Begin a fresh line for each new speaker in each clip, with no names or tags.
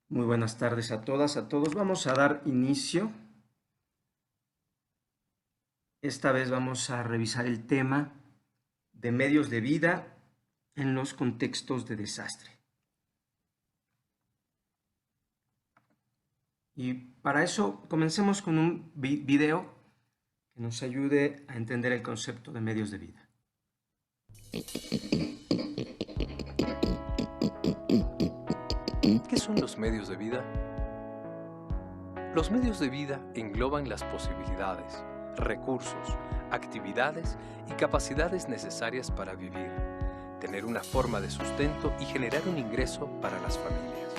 Muy buenas tardes a todas, a todos. Vamos a dar inicio. Esta vez vamos a revisar el tema de medios de vida en los contextos de desastre. Y para eso comencemos con un video que nos ayude a entender el concepto de medios de vida.
¿Qué son los medios de vida? Los medios de vida engloban las posibilidades, recursos, actividades y capacidades necesarias para vivir, tener una forma de sustento y generar un ingreso para las familias.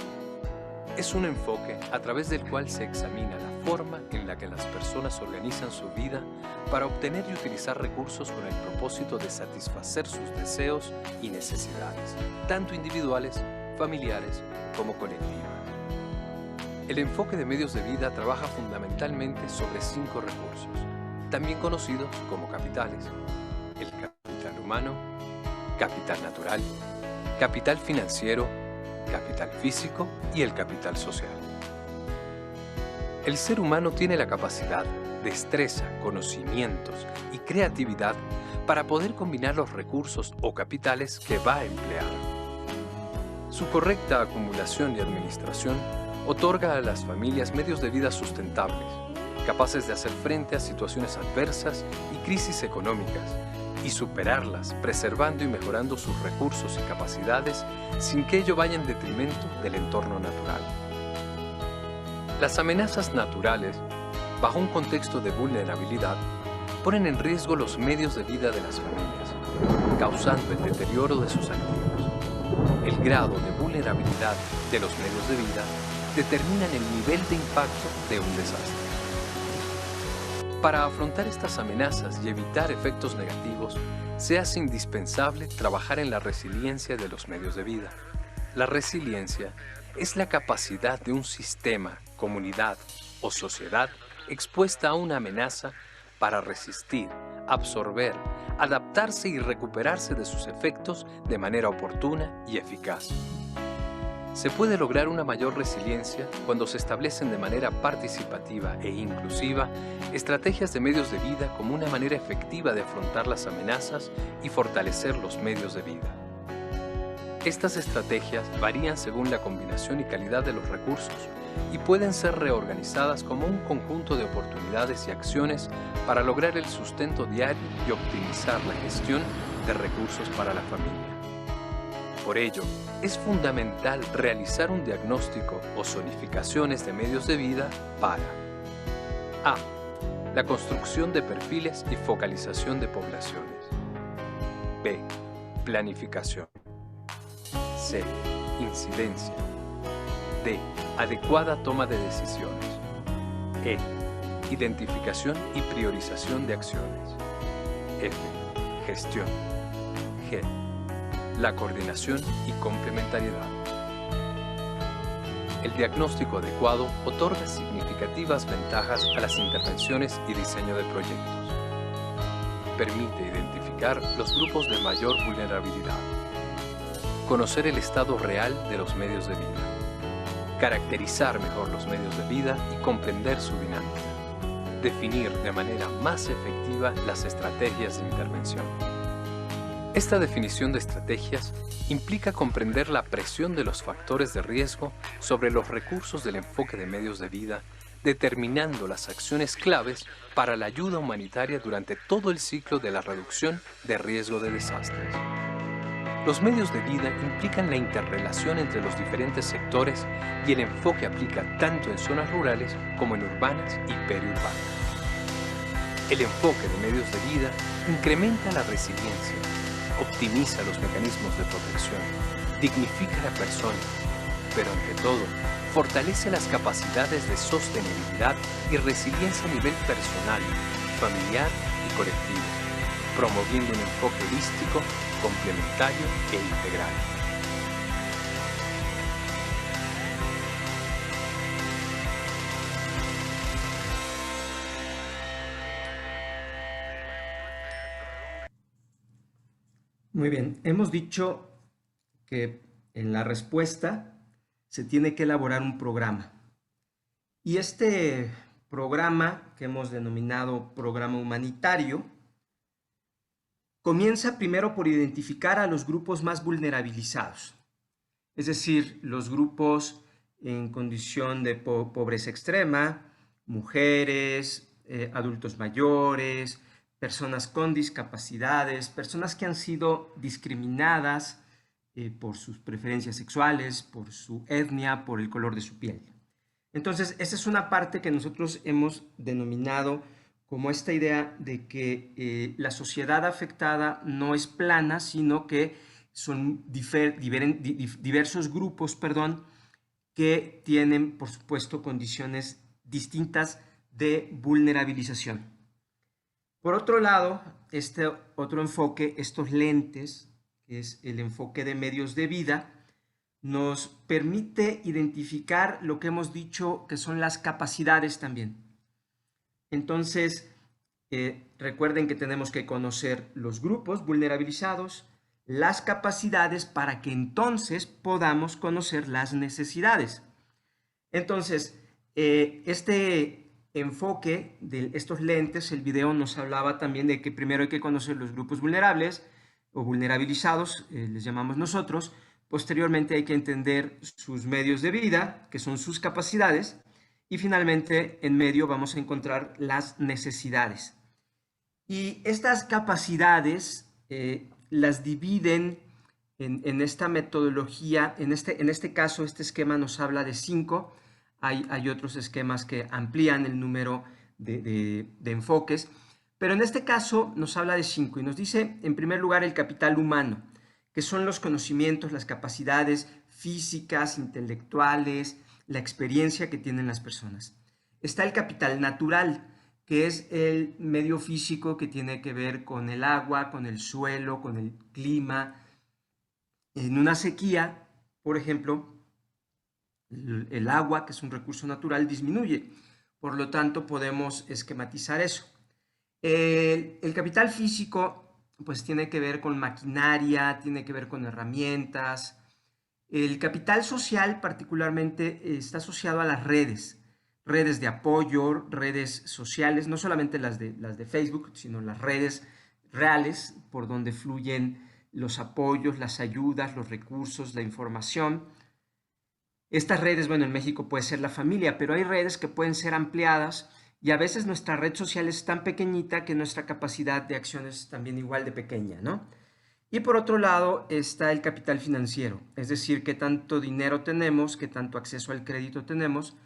Es un enfoque a través del cual se examina la forma en la que las personas organizan su vida para obtener y utilizar recursos con el propósito de satisfacer sus deseos y necesidades, tanto individuales, familiares como colectivas. El enfoque de medios de vida trabaja fundamentalmente sobre 5 recursos, también conocidos como capitales: el capital humano, capital natural, capital financiero, capital físico y el capital social. El ser humano tiene la capacidad, destreza, conocimientos y creatividad para poder combinar los recursos o capitales que va a emplear. Su correcta acumulación y administración otorga a las familias medios de vida sustentables, capaces de hacer frente a situaciones adversas y crisis económicas, y superarlas, preservando y mejorando sus recursos y capacidades sin que ello vaya en detrimento del entorno natural. Las amenazas naturales, bajo un contexto de vulnerabilidad, ponen en riesgo los medios de vida de las familias, causando el deterioro de sus activos. El grado de vulnerabilidad de los medios de vida determinan el nivel de impacto de un desastre. Para afrontar estas amenazas y evitar efectos negativos, se hace indispensable trabajar en la resiliencia de los medios de vida. La resiliencia es la capacidad de un sistema, comunidad o sociedad expuesta a una amenaza para resistir, absorber, adaptarse y recuperarse de sus efectos de manera oportuna y eficaz. Se puede lograr una mayor resiliencia cuando se establecen de manera participativa e inclusiva estrategias de medios de vida como una manera efectiva de afrontar las amenazas y fortalecer los medios de vida. Estas estrategias varían según la combinación y calidad de los recursos y pueden ser reorganizadas como un conjunto de oportunidades y acciones para lograr el sustento diario y optimizar la gestión de recursos para la familia. Por ello, es fundamental realizar un diagnóstico o zonificaciones de medios de vida para a. La construcción de perfiles y focalización de poblaciones. b. Planificación. c. Incidencia. d. Adecuada toma de decisiones. e. Identificación y priorización de acciones. f. Gestión. g. La coordinación y complementariedad. El diagnóstico adecuado otorga significativas ventajas a las intervenciones y diseño de proyectos. Permite identificar los grupos de mayor vulnerabilidad. Conocer el estado real de los medios de vida. Caracterizar mejor los medios de vida y comprender su dinámica. Definir de manera más efectiva las estrategias de intervención. Esta definición de estrategias implica comprender la presión de los factores de riesgo sobre los recursos del enfoque de medios de vida, determinando las acciones claves para la ayuda humanitaria durante todo el ciclo de la reducción de riesgo de desastres. Los medios de vida implican la interrelación entre los diferentes sectores y el enfoque aplica tanto en zonas rurales como en urbanas y periurbanas. El enfoque de medios de vida incrementa la resiliencia, optimiza los mecanismos de protección, dignifica a la persona, pero ante todo, fortalece las capacidades de sostenibilidad y resiliencia a nivel personal, familiar y colectivo, promoviendo un enfoque holístico, complementario e integral.
Muy bien, hemos dicho que en la respuesta se tiene que elaborar un programa. Y este programa, que hemos denominado programa humanitario, comienza primero por identificar a los grupos más vulnerabilizados, es decir, los grupos en condición de pobreza extrema, mujeres, adultos mayores, personas con discapacidades, personas que han sido discriminadas por sus preferencias sexuales, por su etnia, por el color de su piel. Entonces, esa es una parte que nosotros hemos denominado como esta idea de que la sociedad afectada no es plana, sino que son diversos grupos, que tienen, por supuesto, condiciones distintas de vulnerabilización. Por otro lado, este otro enfoque, estos lentes, que es el enfoque de medios de vida, nos permite identificar lo que hemos dicho que son las capacidades también. Entonces, recuerden que tenemos que conocer los grupos vulnerabilizados, las capacidades, para que entonces podamos conocer las necesidades. Entonces, este enfoque de estos lentes, el video nos hablaba también de que primero hay que conocer los grupos vulnerables o vulnerabilizados, les llamamos nosotros. Posteriormente hay que entender sus medios de vida, que son sus capacidades, y finalmente en medio vamos a encontrar las necesidades. Y estas capacidades las dividen en esta metodología, en este caso este esquema nos habla de 5, hay otros esquemas que amplían el número de enfoques, pero en este caso nos habla de 5 y nos dice en primer lugar el capital humano, que son los conocimientos, las capacidades físicas, intelectuales, la experiencia que tienen las personas. Está el capital natural, que es el medio físico que tiene que ver con el agua, con el suelo, con el clima. En una sequía, por ejemplo, el agua, que es un recurso natural, disminuye. Por lo tanto, podemos esquematizar eso. El capital físico pues tiene que ver con maquinaria, tiene que ver con herramientas. El capital social particularmente está asociado a las redes de apoyo, redes sociales, no solamente las de Facebook, sino las redes reales por donde fluyen los apoyos, las ayudas, los recursos, la información. Estas redes, bueno, en México puede ser la familia, pero hay redes que pueden ser ampliadas y a veces nuestra red social es tan pequeñita que nuestra capacidad de acción es también igual de pequeña, ¿no? Y por otro lado está el capital financiero, es decir, qué tanto dinero tenemos, qué tanto acceso al crédito tenemos,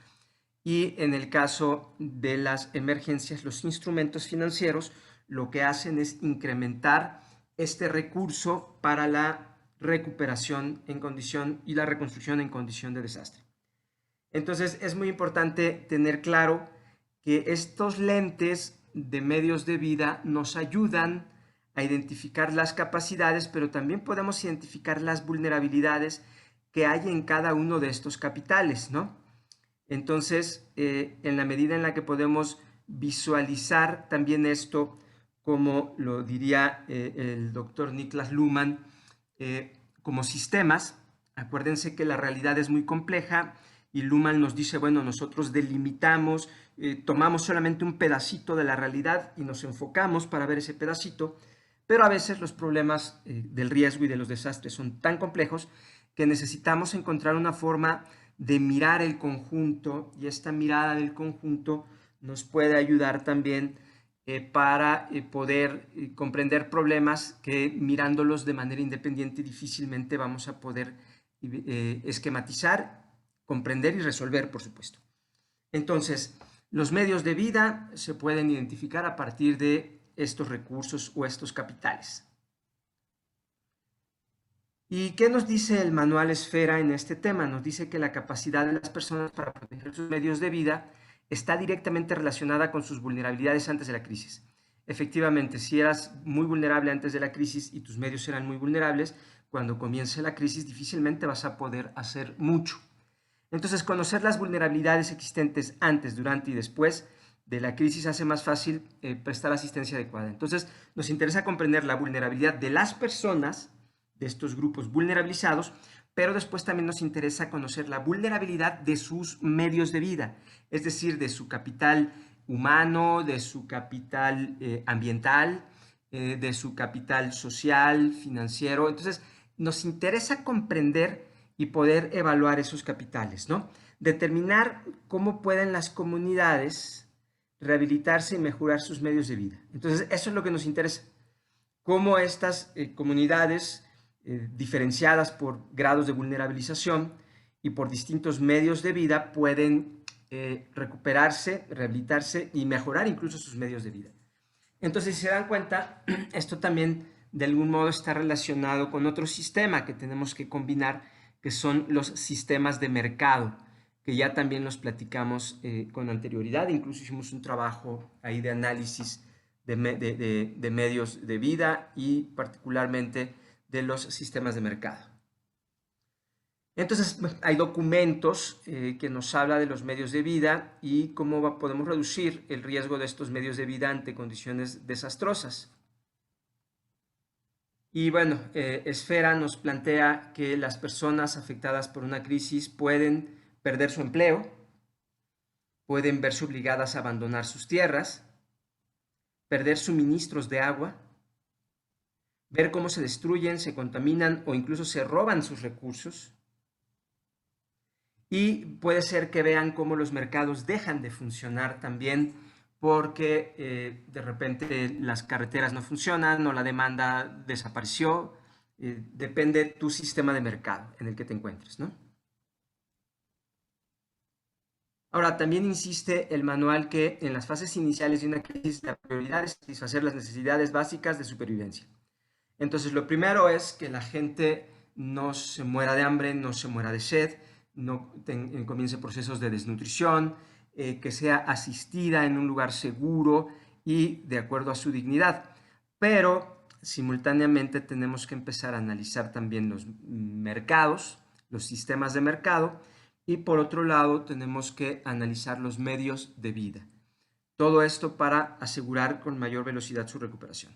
y en el caso de las emergencias, los instrumentos financieros lo que hacen es incrementar este recurso para la recuperación en condición y la reconstrucción en condición de desastre. Entonces es muy importante tener claro que estos lentes de medios de vida nos ayudan a identificar las capacidades, pero también podemos identificar las vulnerabilidades que hay en cada uno de estos capitales, ¿no? Entonces, en la medida en la que podemos visualizar también esto, como lo diría el doctor Niklas Luhmann, como sistemas, acuérdense que la realidad es muy compleja y Luhmann nos dice, bueno, nosotros delimitamos, tomamos solamente un pedacito de la realidad y nos enfocamos para ver ese pedacito, pero a veces los problemas del riesgo y de los desastres son tan complejos que necesitamos encontrar una forma de mirar el conjunto, y esta mirada del conjunto nos puede ayudar también para poder comprender problemas que mirándolos de manera independiente difícilmente vamos a poder esquematizar, comprender y resolver, por supuesto. Entonces, los medios de vida se pueden identificar a partir de estos recursos o estos capitales. ¿Y qué nos dice el manual Esfera en este tema? Nos dice que la capacidad de las personas para proteger sus medios de vida está directamente relacionada con sus vulnerabilidades antes de la crisis. Efectivamente, si eras muy vulnerable antes de la crisis y tus medios eran muy vulnerables, cuando comience la crisis difícilmente vas a poder hacer mucho. Entonces, conocer las vulnerabilidades existentes antes, durante y después de la crisis hace más fácil prestar asistencia adecuada. Entonces, nos interesa comprender la vulnerabilidad de las personas, de estos grupos vulnerabilizados, pero después también nos interesa conocer la vulnerabilidad de sus medios de vida, es decir, de su capital humano, de su capital ambiental, de su capital social, financiero. Entonces, nos interesa comprender y poder evaluar esos capitales, ¿no? Determinar cómo pueden las comunidades rehabilitarse y mejorar sus medios de vida. Entonces, eso es lo que nos interesa. Cómo estas comunidades diferenciadas por grados de vulnerabilización y por distintos medios de vida pueden recuperarse, rehabilitarse y mejorar incluso sus medios de vida. Entonces, si se dan cuenta, esto también de algún modo está relacionado con otro sistema que tenemos que combinar, que son los sistemas de mercado, que ya también los platicamos con anterioridad. Incluso hicimos un trabajo ahí de análisis de medios de vida y particularmente de los sistemas de mercado. Entonces, hay documentos que nos habla de los medios de vida y cómo podemos reducir el riesgo de estos medios de vida ante condiciones desastrosas. Y bueno, Esfera nos plantea que las personas afectadas por una crisis pueden perder su empleo, pueden verse obligadas a abandonar sus tierras, perder suministros de agua, ver cómo se destruyen, se contaminan o incluso se roban sus recursos. Y puede ser que vean cómo los mercados dejan de funcionar también porque de repente las carreteras no funcionan o la demanda desapareció. Depende tu sistema de mercado en el que te encuentres, ¿no? Ahora, también insiste el manual que en las fases iniciales de una crisis la prioridad es satisfacer las necesidades básicas de supervivencia. Entonces, lo primero es que la gente no se muera de hambre, no se muera de sed, no comience procesos de desnutrición, que sea asistida en un lugar seguro y de acuerdo a su dignidad. Pero simultáneamente tenemos que empezar a analizar también los mercados, los sistemas de mercado, y por otro lado tenemos que analizar los medios de vida. Todo esto para asegurar con mayor velocidad su recuperación.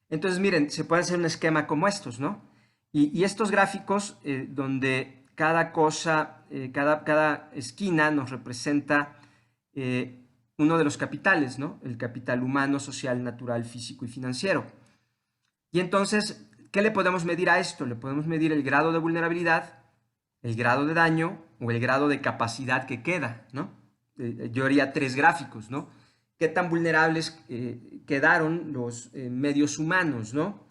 Entonces, miren, se puede hacer un esquema como estos, ¿no? Y estos gráficos donde cada cosa, cada esquina nos representa uno de los capitales, ¿no? El capital humano, social, natural, físico y financiero. Y entonces, ¿qué le podemos medir a esto? Le podemos medir el grado de vulnerabilidad, el grado de daño o el grado de capacidad que queda, ¿no? Yo haría 3 gráficos, ¿no? ¿Qué tan vulnerables quedaron los medios humanos, ¿no?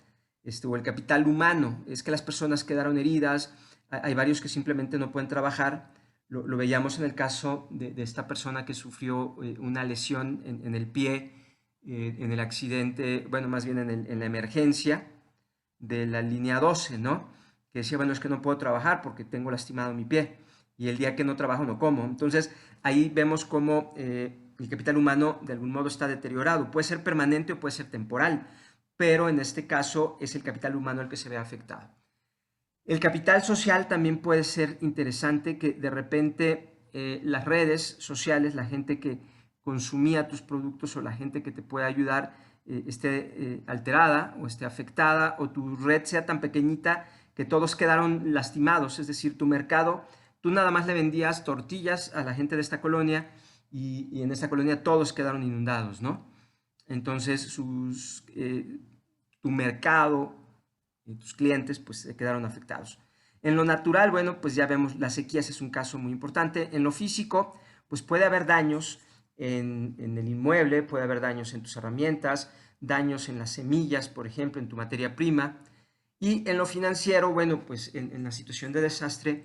O el capital humano? Es que las personas quedaron heridas, hay varios que simplemente no pueden trabajar. Lo veíamos en el caso de esta persona que sufrió una lesión en el pie, en el accidente, bueno, más bien en la emergencia de la línea 12, ¿no? Que decía, bueno, es que no puedo trabajar porque tengo lastimado mi pie y el día que no trabajo no como. Entonces, ahí vemos cómo el capital humano de algún modo está deteriorado. Puede ser permanente o puede ser temporal, pero en este caso es el capital humano el que se ve afectado. El capital social también puede ser interesante, que de repente las redes sociales, la gente que consumía tus productos o la gente que te puede ayudar esté alterada o esté afectada, o tu red sea tan pequeñita que todos quedaron lastimados. Es decir, tu mercado, tú nada más le vendías tortillas a la gente de esta colonia y en esta colonia todos quedaron inundados, ¿no? Entonces tu mercado, tus clientes pues se quedaron afectados. En lo natural, bueno, pues ya vemos, las sequías es un caso muy importante. En lo físico, pues puede haber daños en el inmueble, puede haber daños en tus herramientas, daños en las semillas, por ejemplo, en tu materia prima. Y en lo financiero, bueno, pues en la situación de desastre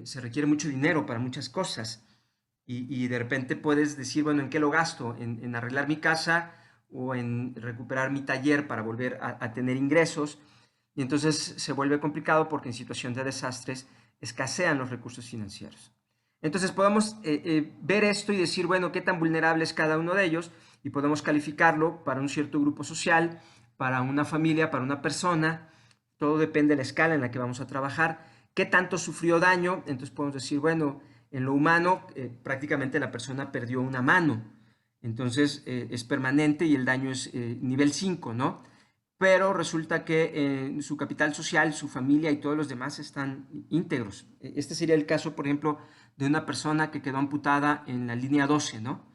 se requiere mucho dinero para muchas cosas. Y de repente puedes decir, bueno, ¿en qué lo gasto? ¿En arreglar mi casa o en recuperar mi taller para volver a tener ingresos? Y entonces se vuelve complicado porque en situación de desastres escasean los recursos financieros. Entonces podemos ver esto y decir, bueno, qué tan vulnerable es cada uno de ellos, y podemos calificarlo para un cierto grupo social, para una familia, para una persona. Todo depende de la escala en la que vamos a trabajar. ¿Qué tanto sufrió daño? Entonces podemos decir, bueno, en lo humano prácticamente la persona perdió una mano. Entonces es permanente y el daño es nivel 5, ¿no? pero resulta que su capital social, su familia y todos los demás están íntegros. Este sería el caso, por ejemplo, de una persona que quedó amputada en la línea 12, ¿no?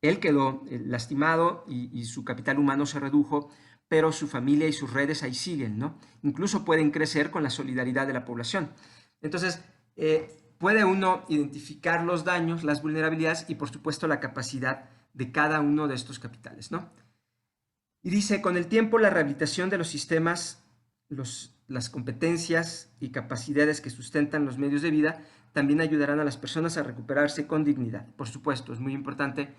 Él quedó lastimado y su capital humano se redujo, pero su familia y sus redes ahí siguen, ¿no? Incluso pueden crecer con la solidaridad de la población. Entonces, puede uno identificar los daños, las vulnerabilidades y, por supuesto, la capacidad de cada uno de estos capitales, ¿no? Y dice, con el tiempo la rehabilitación de los sistemas, las competencias y capacidades que sustentan los medios de vida también ayudarán a las personas a recuperarse con dignidad. Por supuesto, es muy importante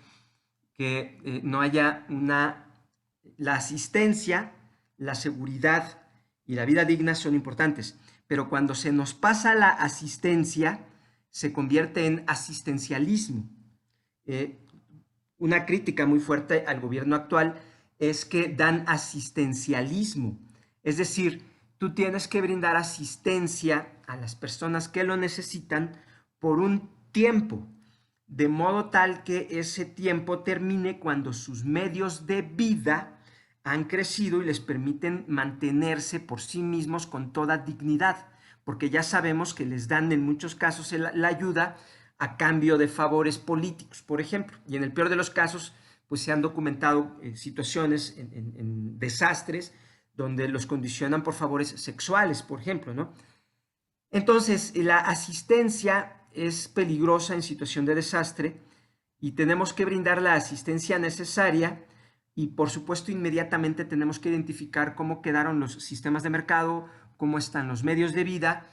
que no haya la asistencia, la seguridad y la vida digna son importantes, pero cuando se nos pasa la asistencia, se convierte en asistencialismo. Una crítica muy fuerte al gobierno actual es que dan asistencialismo, es decir, tú tienes que brindar asistencia a las personas que lo necesitan por un tiempo, de modo tal que ese tiempo termine cuando sus medios de vida han crecido y les permiten mantenerse por sí mismos con toda dignidad, porque ya sabemos que les dan en muchos casos la ayuda a cambio de favores políticos, por ejemplo, y en el peor de los casos, pues se han documentado situaciones en desastres donde los condicionan por favores sexuales, por ejemplo, ¿no? Entonces, la asistencia es peligrosa en situación de desastre y tenemos que brindar la asistencia necesaria y, por supuesto, inmediatamente tenemos que identificar cómo quedaron los sistemas de mercado, cómo están los medios de vida,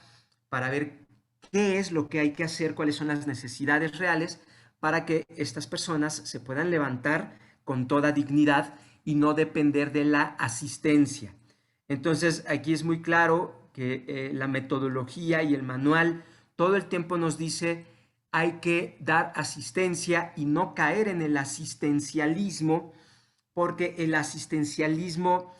para ver qué es lo que hay que hacer, cuáles son las necesidades reales para que estas personas se puedan levantar con toda dignidad y no depender de la asistencia. Entonces, aquí es muy claro que la metodología y el manual todo el tiempo nos dice hay que dar asistencia y no caer en el asistencialismo, porque el asistencialismo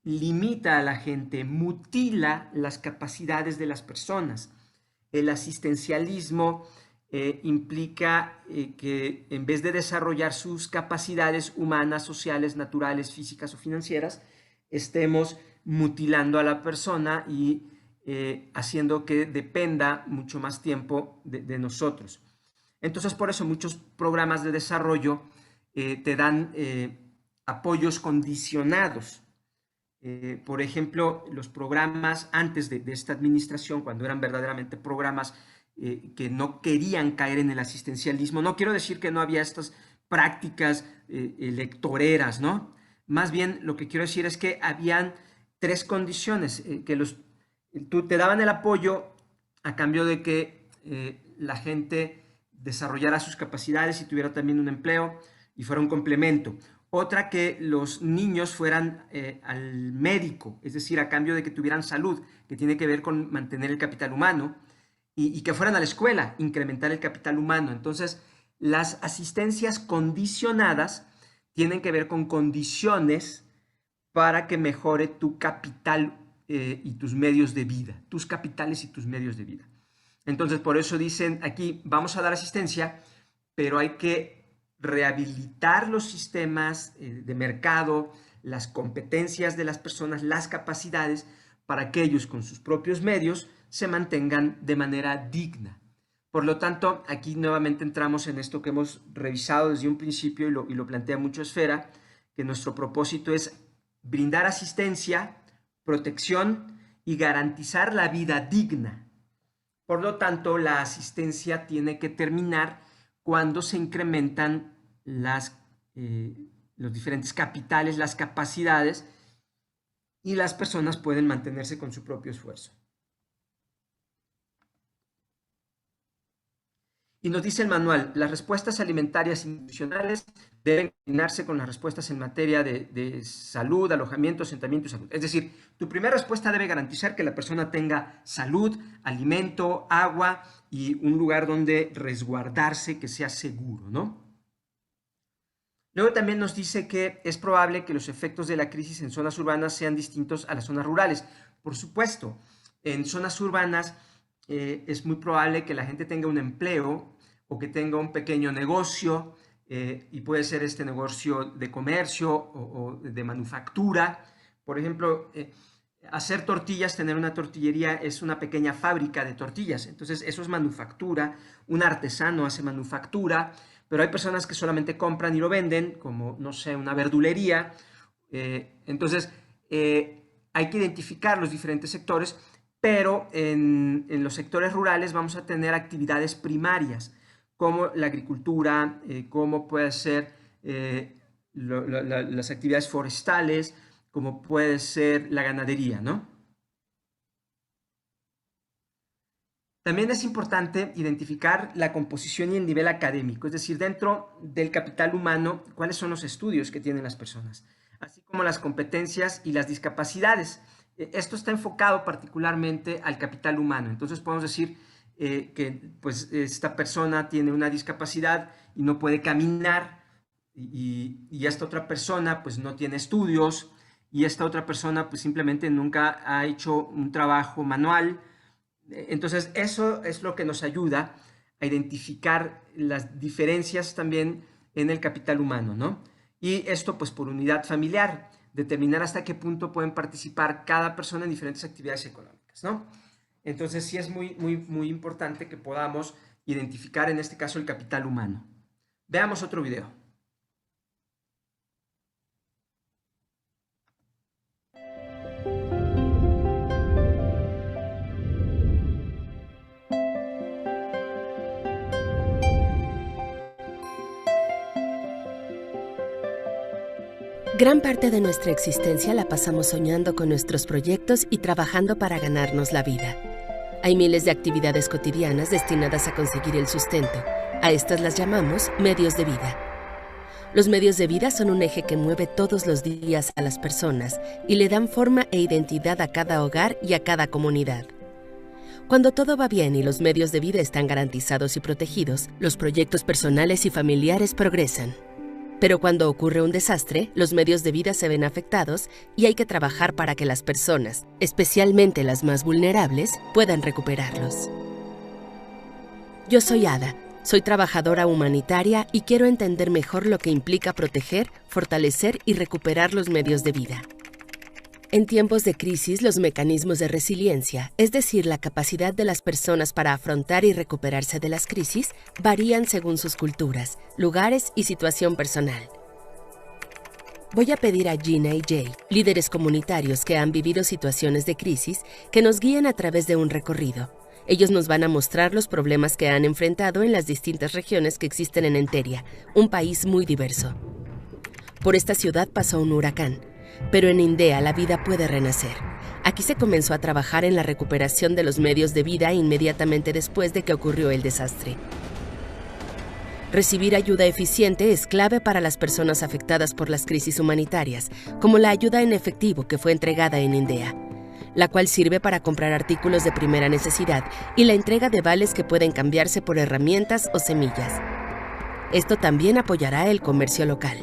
limita a la gente, mutila las capacidades de las personas. El asistencialismo implica que en vez de desarrollar sus capacidades humanas, sociales, naturales, físicas o financieras, estemos mutilando a la persona y haciendo que dependa mucho más tiempo de nosotros. Entonces, por eso muchos programas de desarrollo te dan apoyos condicionados. Por ejemplo, los programas antes de esta administración, cuando eran verdaderamente programas que no querían caer en el asistencialismo, no quiero decir que no había estas prácticas electoreras, ¿no? Más bien lo que quiero decir es que habían tres condiciones, tú te daban el apoyo a cambio de que la gente desarrollara sus capacidades y tuviera también un empleo y fuera un complemento. Otra, que los niños fueran al médico, es decir, a cambio de que tuvieran salud, que tiene que ver con mantener el capital humano, y que fueran a la escuela, incrementar el capital humano. Entonces, las asistencias condicionadas tienen que ver con condiciones para que mejore tu capital y tus medios de vida, tus capitales y tus medios de vida. Entonces, por eso dicen aquí, vamos a dar asistencia, pero hay que rehabilitar los sistemas de mercado, las competencias de las personas, las capacidades, para que ellos con sus propios medios se mantengan de manera digna. Por lo tanto, aquí nuevamente entramos en esto que hemos revisado desde un principio y lo plantea mucho Esfera, que nuestro propósito es brindar asistencia, protección y garantizar la vida digna. Por lo tanto, la asistencia tiene que terminar cuando se incrementan los diferentes capitales, las capacidades, y las personas pueden mantenerse con su propio esfuerzo. Y nos dice el manual, las respuestas alimentarias y nutricionales deben combinarse con las respuestas en materia de salud, alojamiento, asentamiento y salud. Es decir, tu primera respuesta debe garantizar que la persona tenga salud, alimento, agua y un lugar donde resguardarse que sea seguro, ¿no? Luego también nos dice que es probable que los efectos de la crisis en zonas urbanas sean distintos a las zonas rurales. Por supuesto, en zonas urbanas es muy probable que la gente tenga un empleo o que tenga un pequeño negocio y puede ser este negocio de comercio o de manufactura, Por ejemplo, hacer tortillas, tener una tortillería es una pequeña fábrica de tortillas. Entonces eso es manufactura, un artesano hace manufactura, pero hay personas que solamente compran y lo venden, como, no sé, una verdulería. Entonces hay que identificar los diferentes sectores, pero en los sectores rurales vamos a tener actividades primarias, como la agricultura, como puede ser las actividades forestales, como puede ser la ganadería, ¿no? También es importante identificar la composición y el nivel académico, es decir, dentro del capital humano, cuáles son los estudios que tienen las personas, así como las competencias y las discapacidades. Esto está enfocado particularmente al capital humano, entonces podemos decir que pues, esta persona tiene una discapacidad y no puede caminar, y esta otra persona pues no tiene estudios, y esta otra persona pues simplemente nunca ha hecho un trabajo manual. Entonces eso es lo que nos ayuda a identificar las diferencias también en el capital humano, ¿no? Y esto pues por unidad familiar, determinar hasta qué punto pueden participar cada persona en diferentes actividades económicas, ¿no? Entonces sí es muy importante que podamos identificar en este caso el capital humano. Veamos otro video.
Gran parte de nuestra existencia la pasamos soñando con nuestros proyectos y trabajando para ganarnos la vida. Hay miles de actividades cotidianas destinadas a conseguir el sustento. A estas las llamamos medios de vida. Los medios de vida son un eje que mueve todos los días a las personas y le dan forma e identidad a cada hogar y a cada comunidad. Cuando todo va bien y los medios de vida están garantizados y protegidos, los proyectos personales y familiares progresan. Pero cuando ocurre un desastre, los medios de vida se ven afectados y hay que trabajar para que las personas, especialmente las más vulnerables, puedan recuperarlos. Yo soy Ada, soy trabajadora humanitaria y quiero entender mejor lo que implica proteger, fortalecer y recuperar los medios de vida. En tiempos de crisis, los mecanismos de resiliencia, es decir, la capacidad de las personas para afrontar y recuperarse de las crisis, varían según sus culturas, lugares y situación personal. Voy a pedir a Gina y Jay, líderes comunitarios que han vivido situaciones de crisis, que nos guíen a través de un recorrido. Ellos nos van a mostrar los problemas que han enfrentado en las distintas regiones que existen en Enteria, un país muy diverso. Por esta ciudad pasó un huracán. Pero en Indea la vida puede renacer. Aquí se comenzó a trabajar en la recuperación de los medios de vida inmediatamente después de que ocurrió el desastre. Recibir ayuda eficiente es clave para las personas afectadas por las crisis humanitarias, como la ayuda en efectivo que fue entregada en Indea, la cual sirve para comprar artículos de primera necesidad y la entrega de vales que pueden cambiarse por herramientas o semillas. Esto también apoyará el comercio local.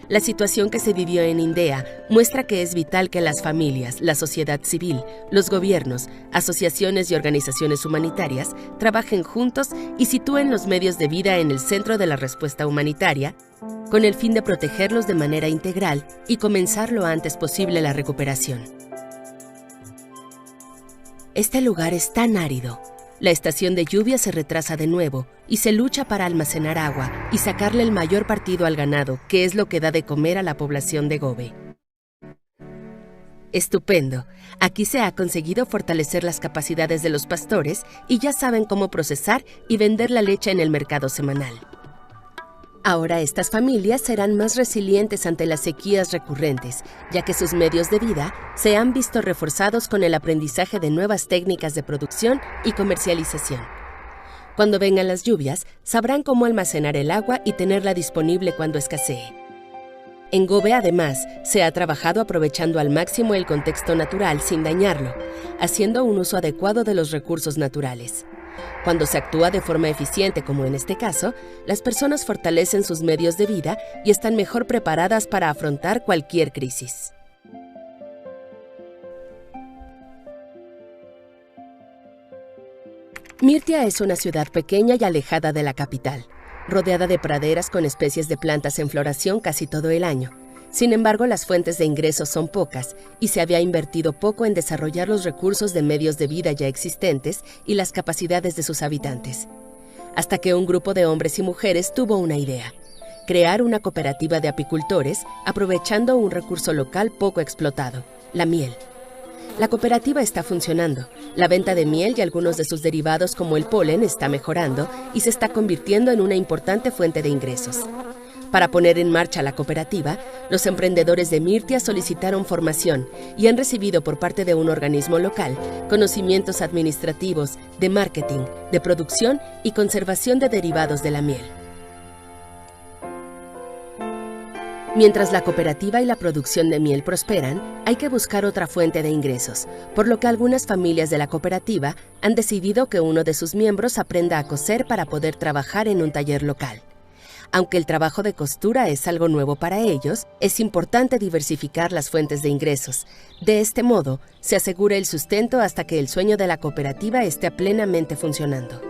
La situación que se vivió en Indea muestra que es vital que las familias, la sociedad civil, los gobiernos, asociaciones y organizaciones humanitarias trabajen juntos y sitúen los medios de vida en el centro de la respuesta humanitaria, con el fin de protegerlos de manera integral y comenzar lo antes posible la recuperación. Este lugar es tan árido. La estación de lluvia se retrasa de nuevo y se lucha para almacenar agua y sacarle el mayor partido al ganado, que es lo que da de comer a la población de Gobe. Estupendo. Aquí se ha conseguido fortalecer las capacidades de los pastores y ya saben cómo procesar y vender la leche en el mercado semanal. Ahora estas familias serán más resilientes ante las sequías recurrentes, ya que sus medios de vida se han visto reforzados con el aprendizaje de nuevas técnicas de producción y comercialización. Cuando vengan las lluvias, sabrán cómo almacenar el agua y tenerla disponible cuando escasee. En Gobe, además, se ha trabajado aprovechando al máximo el contexto natural sin dañarlo, haciendo un uso adecuado de los recursos naturales. Cuando se actúa de forma eficiente, como en este caso, las personas fortalecen sus medios de vida y están mejor preparadas para afrontar cualquier crisis. Mirtia es una ciudad pequeña y alejada de la capital, rodeada de praderas con especies de plantas en floración casi todo el año. Sin embargo, las fuentes de ingresos son pocas y se había invertido poco en desarrollar los recursos de medios de vida ya existentes y las capacidades de sus habitantes. Hasta que un grupo de hombres y mujeres tuvo una idea: crear una cooperativa de apicultores aprovechando un recurso local poco explotado, la miel. La cooperativa está funcionando. La venta de miel y algunos de sus derivados como el polen está mejorando y se está convirtiendo en una importante fuente de ingresos. Para poner en marcha la cooperativa, los emprendedores de Mirtia solicitaron formación y han recibido por parte de un organismo local conocimientos administrativos, de marketing, de producción y conservación de derivados de la miel. Mientras la cooperativa y la producción de miel prosperan, hay que buscar otra fuente de ingresos, por lo que algunas familias de la cooperativa han decidido que uno de sus miembros aprenda a coser para poder trabajar en un taller local. Aunque el trabajo de costura es algo nuevo para ellos, es importante diversificar las fuentes de ingresos. De este modo, se asegura el sustento hasta que el sueño de la cooperativa esté plenamente funcionando.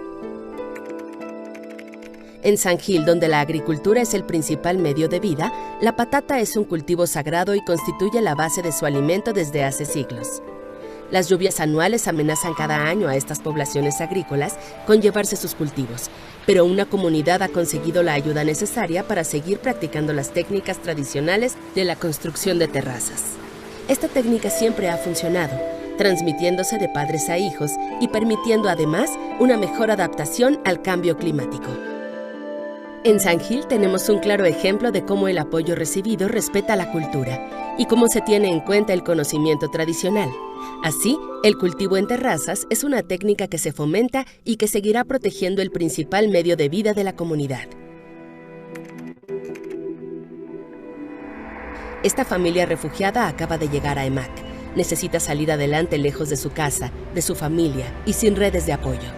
En San Gil, donde la agricultura es el principal medio de vida, la patata es un cultivo sagrado y constituye la base de su alimento desde hace siglos. Las lluvias anuales amenazan cada año a estas poblaciones agrícolas con llevarse sus cultivos, pero una comunidad ha conseguido la ayuda necesaria para seguir practicando las técnicas tradicionales de la construcción de terrazas. Esta técnica siempre ha funcionado, transmitiéndose de padres a hijos y permitiendo además una mejor adaptación al cambio climático. En San Gil tenemos un claro ejemplo de cómo el apoyo recibido respeta la cultura y cómo se tiene en cuenta el conocimiento tradicional. Así, el cultivo en terrazas es una técnica que se fomenta y que seguirá protegiendo el principal medio de vida de la comunidad. Esta familia refugiada acaba de llegar a EMAC. Necesita salir adelante lejos de su casa, de su familia y sin redes de apoyo.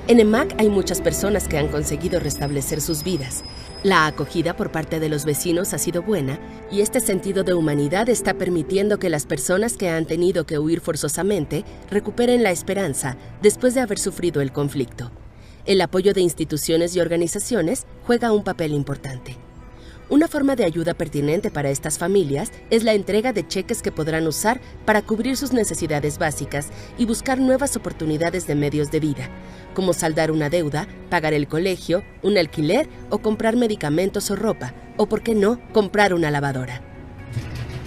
En EMAC hay muchas personas que han conseguido restablecer sus vidas. La acogida por parte de los vecinos ha sido buena y este sentido de humanidad está permitiendo que las personas que han tenido que huir forzosamente recuperen la esperanza después de haber sufrido el conflicto. El apoyo de instituciones y organizaciones juega un papel importante. Una forma de ayuda pertinente para estas familias es la entrega de cheques que podrán usar para cubrir sus necesidades básicas y buscar nuevas oportunidades de medios de vida, como saldar una deuda, pagar el colegio, un alquiler o comprar medicamentos o ropa, o por qué no, comprar una lavadora.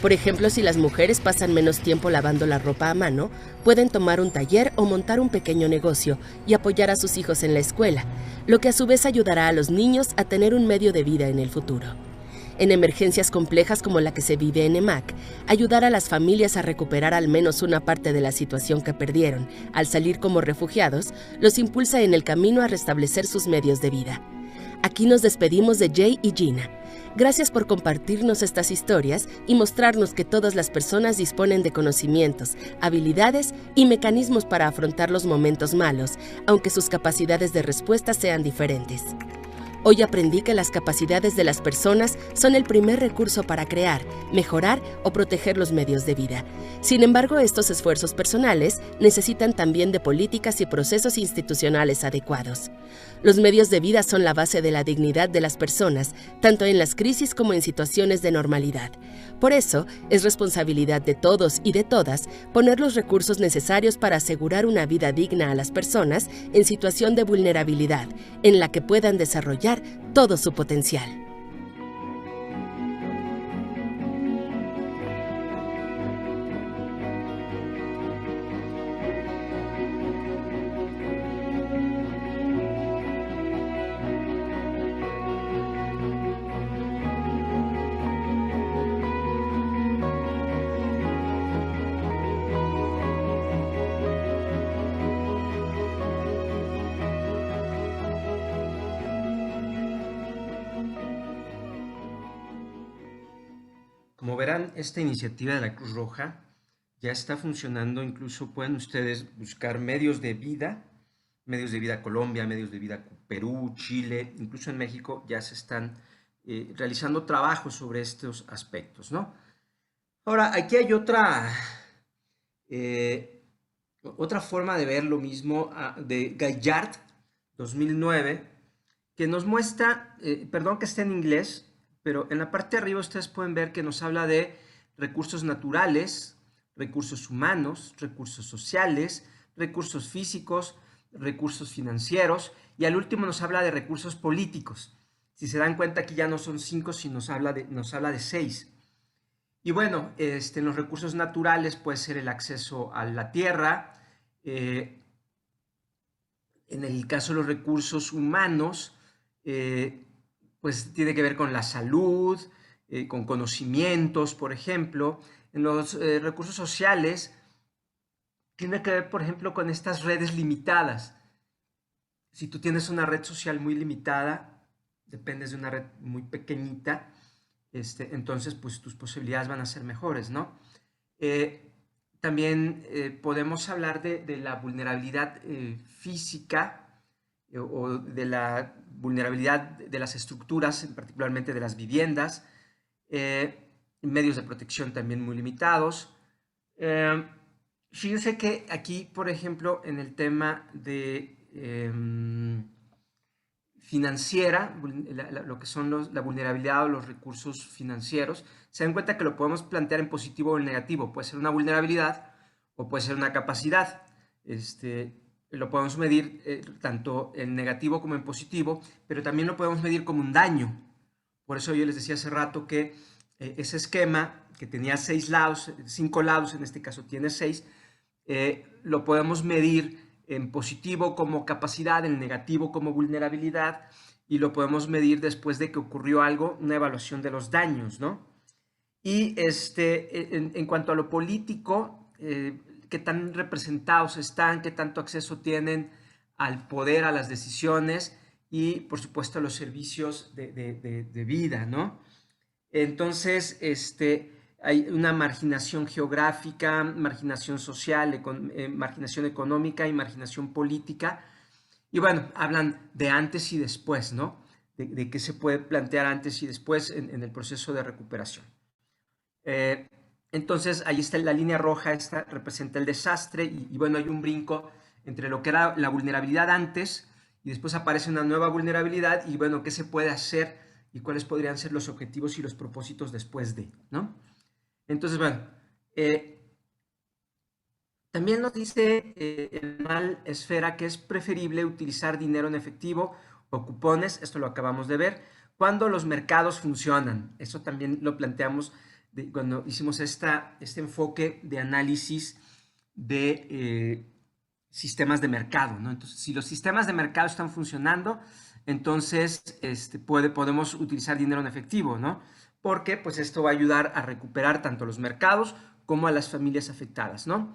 Por ejemplo, si las mujeres pasan menos tiempo lavando la ropa a mano, pueden tomar un taller o montar un pequeño negocio y apoyar a sus hijos en la escuela, lo que a su vez ayudará a los niños a tener un medio de vida en el futuro. En emergencias complejas como la que se vive en EMAC, ayudar a las familias a recuperar al menos una parte de la situación que perdieron al salir como refugiados, los impulsa en el camino a restablecer sus medios de vida. Aquí nos despedimos de Jay y Gina. Gracias por compartirnos estas historias y mostrarnos que todas las personas disponen de conocimientos, habilidades y mecanismos para afrontar los momentos malos, aunque sus capacidades de respuesta sean diferentes. Hoy aprendí que las capacidades de las personas son el primer recurso para crear, mejorar o proteger los medios de vida. Sin embargo, estos esfuerzos personales necesitan también de políticas y procesos institucionales adecuados. Los medios de vida son la base de la dignidad de las personas, tanto en las crisis como en situaciones de normalidad. Por eso, es responsabilidad de todos y de todas poner los recursos necesarios para asegurar una vida digna a las personas en situación de vulnerabilidad, en la que puedan desarrollar todo su potencial.
Como verán, esta iniciativa de la Cruz Roja ya está funcionando. Incluso pueden ustedes buscar medios de vida Colombia, medios de vida Perú, Chile, incluso en México ya se están realizando trabajos sobre estos aspectos, ¿no? Ahora, aquí hay otra forma de ver lo mismo de Gaillard, 2009, que nos muestra, perdón que esté en inglés, pero en la parte de arriba ustedes pueden ver que nos habla de recursos naturales, recursos humanos, recursos sociales, recursos físicos, recursos financieros, y al último nos habla de recursos políticos. Si se dan cuenta, aquí ya no son 5, sino nos habla de 6. Y bueno, en los recursos naturales puede ser el acceso a la tierra. En el caso de los recursos humanos, pues tiene que ver con la salud, con conocimientos, por ejemplo. En los recursos sociales, tiene que ver, por ejemplo, con estas redes limitadas. Si tú tienes una red social muy limitada, dependes de una red muy pequeñita, entonces pues tus posibilidades van a ser mejores, ¿no? También podemos hablar de la vulnerabilidad física o de la vulnerabilidad de las estructuras, particularmente de las viviendas, medios de protección también muy limitados. Fíjense que aquí, por ejemplo, en el tema de financiera, lo que son la vulnerabilidad o los recursos financieros, se dan cuenta que lo podemos plantear en positivo o en negativo. Puede ser una vulnerabilidad o puede ser una capacidad. Lo podemos medir tanto en negativo como en positivo, pero también lo podemos medir como un daño. Por eso yo les decía hace rato que ese esquema que tenía 6 lados, 5 lados, en este caso tiene 6, lo podemos medir en positivo como capacidad, en negativo como vulnerabilidad, y lo podemos medir después de que ocurrió algo, una evaluación de los daños, ¿no? Y en cuanto a lo político, qué tan representados están, qué tanto acceso tienen al poder, a las decisiones y, por supuesto, a los servicios de vida, ¿no? Entonces, hay una marginación geográfica, marginación social, marginación económica y marginación política. Y bueno, hablan de antes y después, ¿no? De qué se puede plantear antes y después en el proceso de recuperación. Entonces, ahí está la línea roja, esta representa el desastre y bueno, hay un brinco entre lo que era la vulnerabilidad antes y después aparece una nueva vulnerabilidad y bueno, qué se puede hacer y cuáles podrían ser los objetivos y los propósitos después de, ¿no? Entonces, bueno, también nos dice el manual Esfera que es preferible utilizar dinero en efectivo o cupones, esto lo acabamos de ver, cuando los mercados funcionan. Eso también lo planteamos cuando hicimos este enfoque de análisis de sistemas de mercado, ¿no? Entonces, si los sistemas de mercado están funcionando, entonces podemos utilizar dinero en efectivo, ¿no? Porque pues esto va a ayudar a recuperar tanto los mercados como a las familias afectadas, ¿no?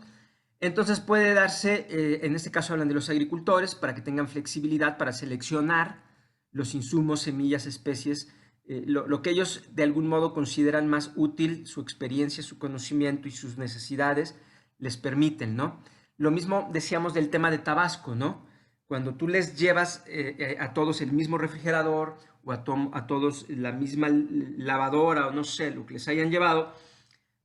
Entonces puede darse, en este caso hablan de los agricultores, para que tengan flexibilidad para seleccionar los insumos, semillas, especies, lo que ellos de algún modo consideran más útil, su experiencia, su conocimiento y sus necesidades les permiten, ¿no? Lo mismo decíamos del tema de Tabasco, ¿no? Cuando tú les llevas a todos el mismo refrigerador o a todos la misma lavadora o no sé, lo que les hayan llevado,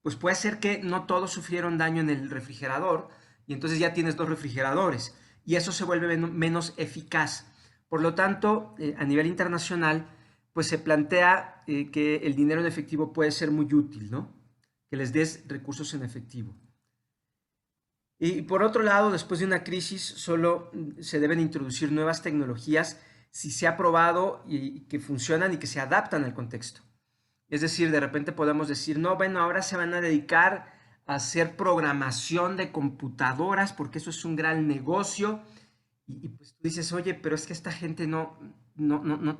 pues puede ser que no todos sufrieron daño en el refrigerador y entonces ya tienes 2 refrigeradores y eso se vuelve menos eficaz. Por lo tanto, a nivel internacional, pues se plantea que el dinero en efectivo puede ser muy útil, ¿no? Que les des recursos en efectivo. Y por otro lado, después de una crisis, solo se deben introducir nuevas tecnologías si se ha probado y que funcionan y que se adaptan al contexto. Es decir, de repente podemos decir, no, bueno, ahora se van a dedicar a hacer programación de computadoras porque eso es un gran negocio. Y pues tú dices, oye, pero es que esta gente no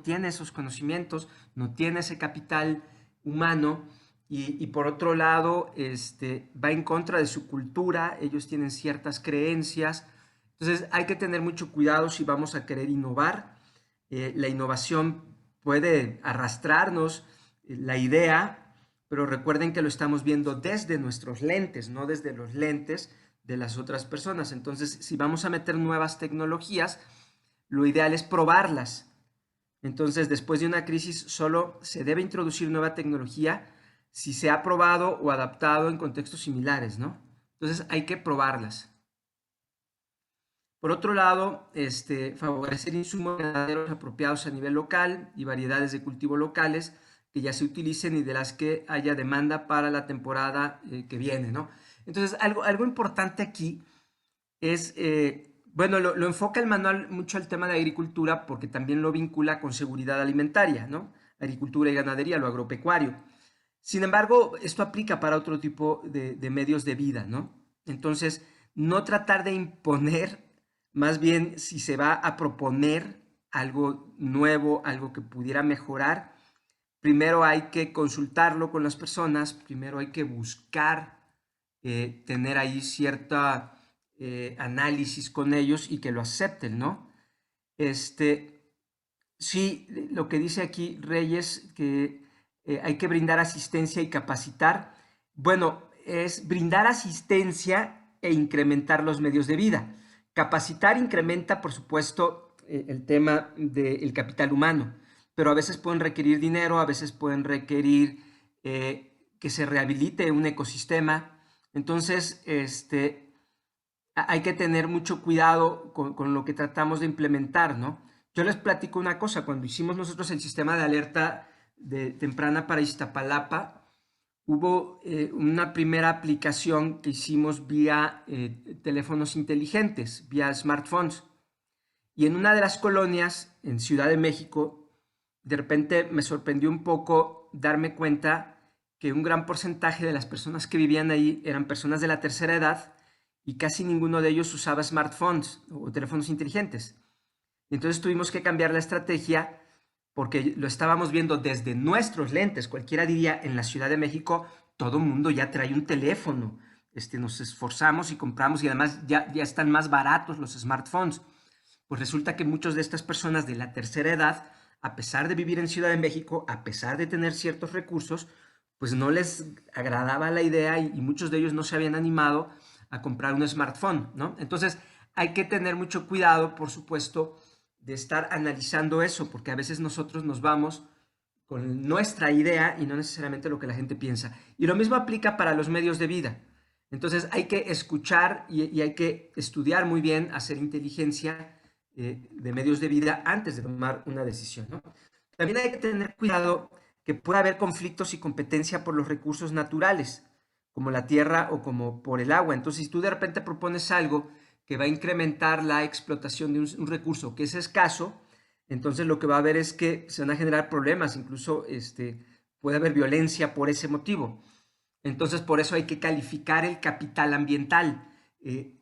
tiene esos conocimientos, no tiene ese capital humano. Y por otro lado, va en contra de su cultura, ellos tienen ciertas creencias. Entonces hay que tener mucho cuidado si vamos a querer innovar. La innovación puede arrastrarnos la idea, pero recuerden que lo estamos viendo desde nuestros lentes, no desde los lentes de las otras personas. Entonces, si vamos a meter nuevas tecnologías, lo ideal es probarlas. Entonces, después de una crisis, solo se debe introducir nueva tecnología si se ha probado o adaptado en contextos similares, ¿no? Entonces, hay que probarlas. Por otro lado, favorecer insumos ganaderos apropiados a nivel local y variedades de cultivo locales que ya se utilicen y de las que haya demanda para la temporada que viene, ¿no? Entonces, algo importante aquí es, bueno, lo enfoca el manual mucho al tema de agricultura porque también lo vincula con seguridad alimentaria, ¿no? Agricultura y ganadería, lo agropecuario. Sin embargo, esto aplica para otro tipo de medios de vida, ¿no? Entonces, no tratar de imponer, más bien si se va a proponer algo nuevo, algo que pudiera mejorar, primero hay que consultarlo con las personas, primero hay que buscar tener ahí cierta análisis con ellos y que lo acepten, ¿no? Sí, lo que dice aquí Reyes, que hay que brindar asistencia y capacitar. Bueno, es brindar asistencia e incrementar los medios de vida. Capacitar incrementa, por supuesto, el tema del capital humano, pero a veces pueden requerir dinero, a veces pueden requerir que se rehabilite un ecosistema. Entonces, hay que tener mucho cuidado con lo que tratamos de implementar, ¿no? Yo les platico una cosa, cuando hicimos nosotros el sistema de alerta temprana para Iztapalapa, hubo una primera aplicación que hicimos vía teléfonos inteligentes, vía smartphones. Y en una de las colonias, en Ciudad de México, de repente me sorprendió un poco darme cuenta que un gran porcentaje de las personas que vivían ahí eran personas de la tercera edad y casi ninguno de ellos usaba smartphones o teléfonos inteligentes. Entonces tuvimos que cambiar la estrategia porque lo estábamos viendo desde nuestros lentes. Cualquiera diría, en la Ciudad de México todo el mundo ya trae un teléfono. Nos esforzamos y compramos y además ya están más baratos los smartphones. Pues resulta que muchas de estas personas de la tercera edad, a pesar de vivir en Ciudad de México, a pesar de tener ciertos recursos, pues no les agradaba la idea y muchos de ellos no se habían animado a comprar un smartphone, ¿no? Entonces hay que tener mucho cuidado, por supuesto, de estar analizando eso, porque a veces nosotros nos vamos con nuestra idea y no necesariamente lo que la gente piensa. Y lo mismo aplica para los medios de vida. Entonces hay que escuchar y hay que estudiar muy bien, hacer inteligencia de medios de vida antes de tomar una decisión, ¿no? También hay que tener cuidado que pueda haber conflictos y competencia por los recursos naturales, como la tierra o como por el agua. Entonces, si tú de repente propones algo que va a incrementar la explotación de un recurso que es escaso, entonces lo que va a haber es que se van a generar problemas, incluso puede haber violencia por ese motivo. Entonces, por eso hay que calificar el capital ambiental.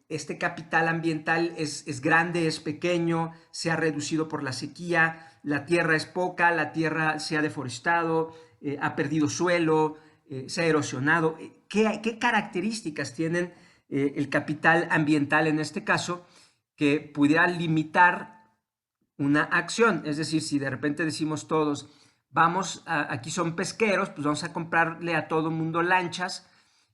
Este capital ambiental es grande, es pequeño, se ha reducido por la sequía, la tierra es poca, la tierra se ha deforestado, ha perdido suelo, se ha erosionado. ¿Qué características tienen el capital ambiental en este caso que pudiera limitar una acción? Es decir, si de repente decimos todos, aquí son pesqueros, pues vamos a comprarle a todo mundo lanchas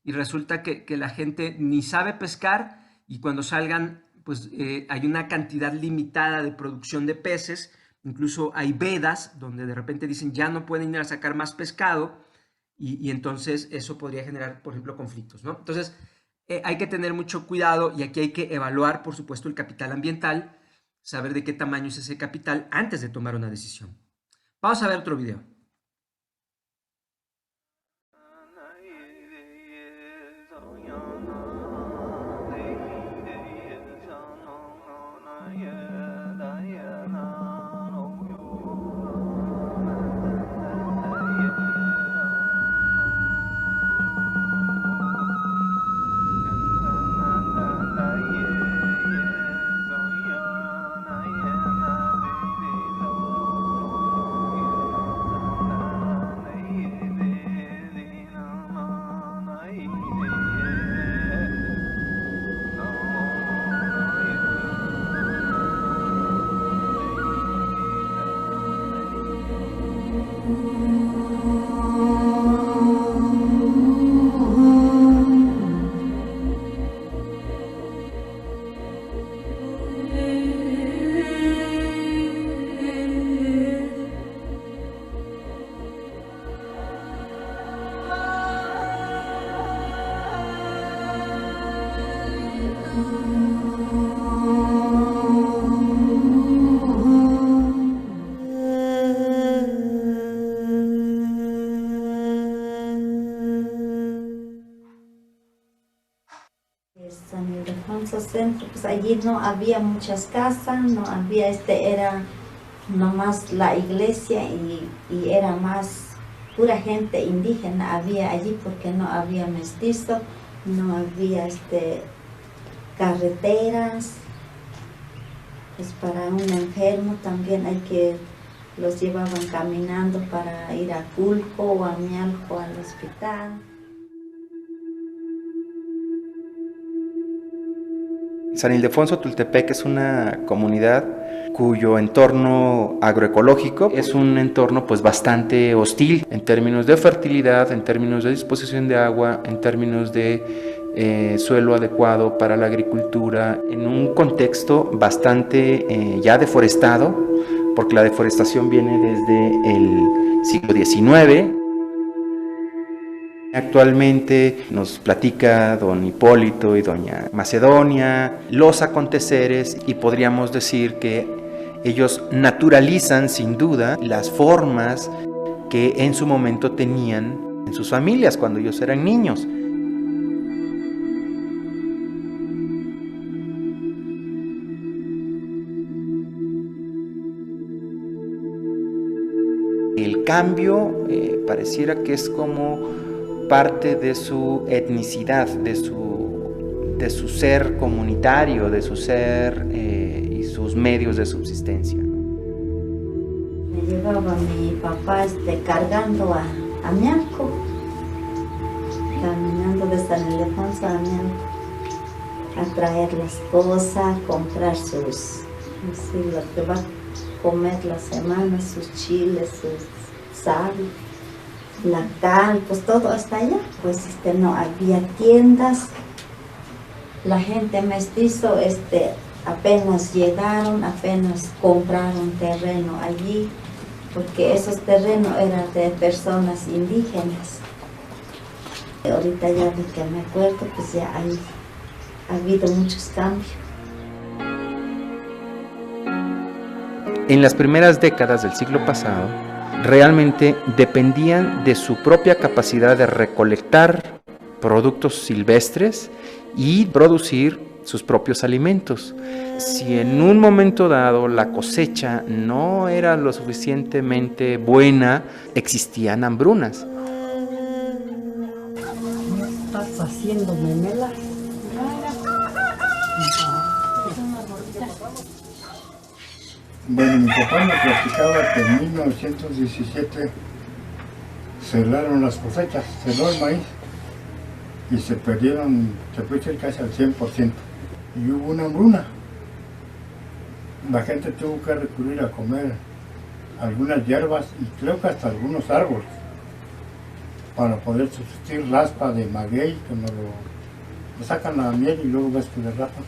y resulta que la gente ni sabe pescar y cuando salgan, pues hay una cantidad limitada de producción de peces, incluso hay vedas donde de repente dicen ya no pueden ir a sacar más pescado y entonces eso podría generar, por ejemplo, conflictos, ¿no? Entonces, hay que tener mucho cuidado y aquí hay que evaluar, por supuesto, el capital ambiental, saber de qué tamaño es ese capital antes de tomar una decisión. Vamos a ver otro video.
centro, pues allí no había muchas casas, no había, era nomás la iglesia y era más pura gente indígena había allí porque no había mestizo, no había carreteras. Pues para un enfermo también los llevaban caminando para ir a Culco o a Mialco al hospital.
San Ildefonso Tultepec es una comunidad cuyo entorno agroecológico es un entorno pues bastante hostil en términos de fertilidad, en términos de disposición de agua, en términos de suelo adecuado para la agricultura, en un contexto bastante ya deforestado, porque la deforestación viene desde el siglo XIX. Actualmente nos platica don Hipólito y doña Macedonia los aconteceres y podríamos decir que ellos naturalizan sin duda las formas que en su momento tenían en sus familias cuando ellos eran niños. El cambio pareciera que es como parte de su etnicidad, de su ser comunitario, de su ser y sus medios de subsistencia.
Me llevaba mi papá cargando a Mialco, caminando de San Ildefonso a Mialco, a traer las cosas, comprar lo que va a comer la semana, sus chiles, sus sal, la cal, pues todo hasta allá. Pues no había tiendas, la gente mestizo apenas llegaron, apenas compraron terreno allí, porque esos terrenos eran de personas indígenas. Ahorita ya de que me acuerdo, pues ya ha habido muchos cambios.
En las primeras décadas del siglo pasado, realmente dependían de su propia capacidad de recolectar productos silvestres y producir sus propios alimentos. Si en un momento dado la cosecha no era lo suficientemente buena, existían hambrunas.
¿Estás haciendo memelas?
Bueno, mi papá me platicaba que en 1917 cerraron las cosechas, cerró el maíz y se perdieron, se puede decir casi al 100%. Y hubo una hambruna. La gente tuvo que recurrir a comer algunas hierbas y creo que hasta algunos árboles para poder subsistir raspa de maguey, que lo sacan la miel y luego ves que le rapan.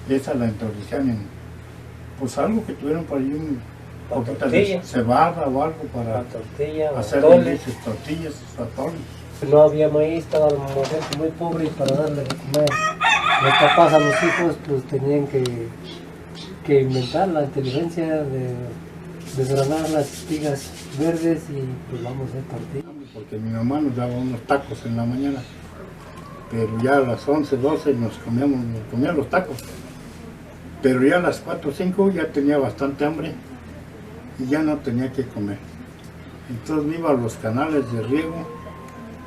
Esa la introducían en pues algo que tuvieron por ahí un poquito de cebada o algo para hacer tortillas, atoles.
No había maíz, estaba la mujer muy pobre y para darle de comer. Los papás a los hijos pues tenían que inventar la inteligencia de desgranar las espigas verdes y pues vamos a hacer tortillas.
Porque mi mamá nos daba unos tacos en la mañana, pero ya a las 11, 12 nos comíamos los tacos. Pero ya a las 4 o 5 ya tenía bastante hambre y ya no tenía que comer. Entonces me iba a los canales de riego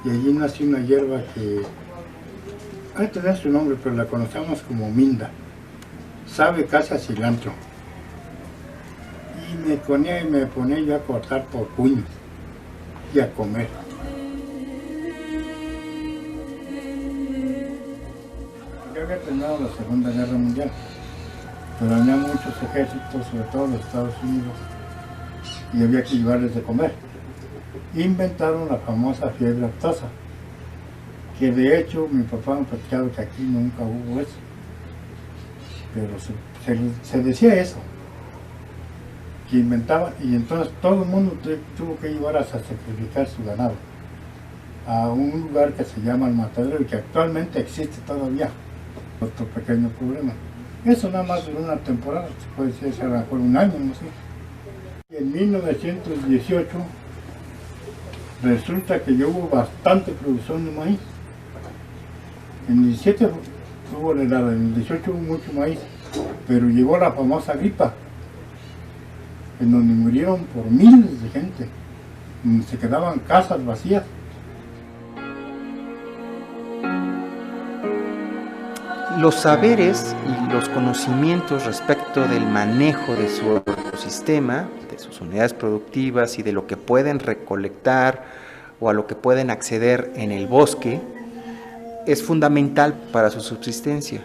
y allí nació una hierba que, ahí tenía su nombre, pero la conocemos como minda. Sabe casi a cilantro. Y me ponía yo a cortar por puños y a comer. Yo había terminado la Segunda Guerra Mundial, pero había muchos ejércitos, sobre todo los Estados Unidos, y había que llevarles de comer. Inventaron la famosa fiebre aftosa, que de hecho mi papá me platicaba que aquí nunca hubo eso, pero se decía eso, que inventaban, y entonces todo el mundo tuvo que llevar a sacrificar su ganado a un lugar que se llama el matadero y que actualmente existe todavía. Otro pequeño problema. Eso nada más duró una temporada, se puede decir, a lo mejor un año, no sé. En 1918 resulta que ya hubo bastante producción de maíz. En 17 estuvo en el 18 hubo mucho maíz, pero llegó la famosa gripa, en donde murieron por miles de gente, donde se quedaban casas vacías.
Los saberes y los conocimientos respecto del manejo de su ecosistema, de sus unidades productivas y de lo que pueden recolectar o a lo que pueden acceder en el bosque, es fundamental para su subsistencia.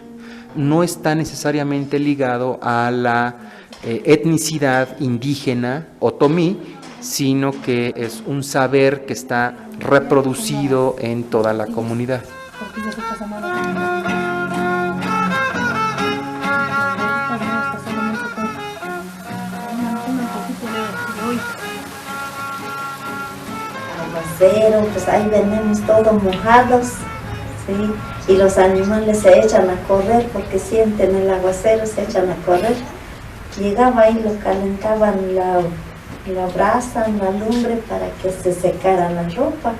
No está necesariamente ligado a la etnicidad indígena otomí, sino que es un saber que está reproducido en toda la comunidad.
Aguacero, pues ahí venimos todos mojados, ¿sí? Y los animales se echan a correr porque sienten el aguacero, se echan a correr. Llegaba ahí, lo calentaban la brasa, la lumbre para que se secara la ropa.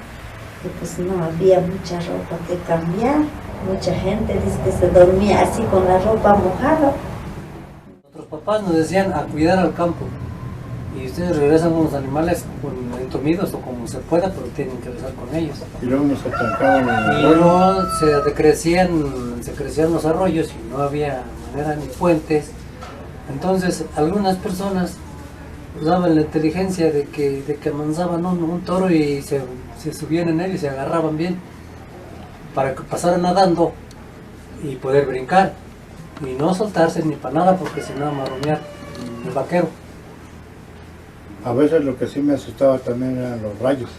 Y pues no había mucha ropa que cambiar. Mucha gente dice que se dormía así con la ropa mojada.
Nuestros papás nos decían a cuidar al campo. Y ustedes regresan con los animales entumidos o como se pueda, pero tienen que regresar con ellos.
Y luego nos atracaban en el
Y luego se crecían los arroyos y no había manera ni puentes. Entonces algunas personas usaban la inteligencia de que amansaban un toro y se subían en él y se agarraban bien para que pasaran nadando y poder brincar y no soltarse ni para nada porque se iba a marronear el vaquero.
A veces lo que sí me asustaba también eran los rayos.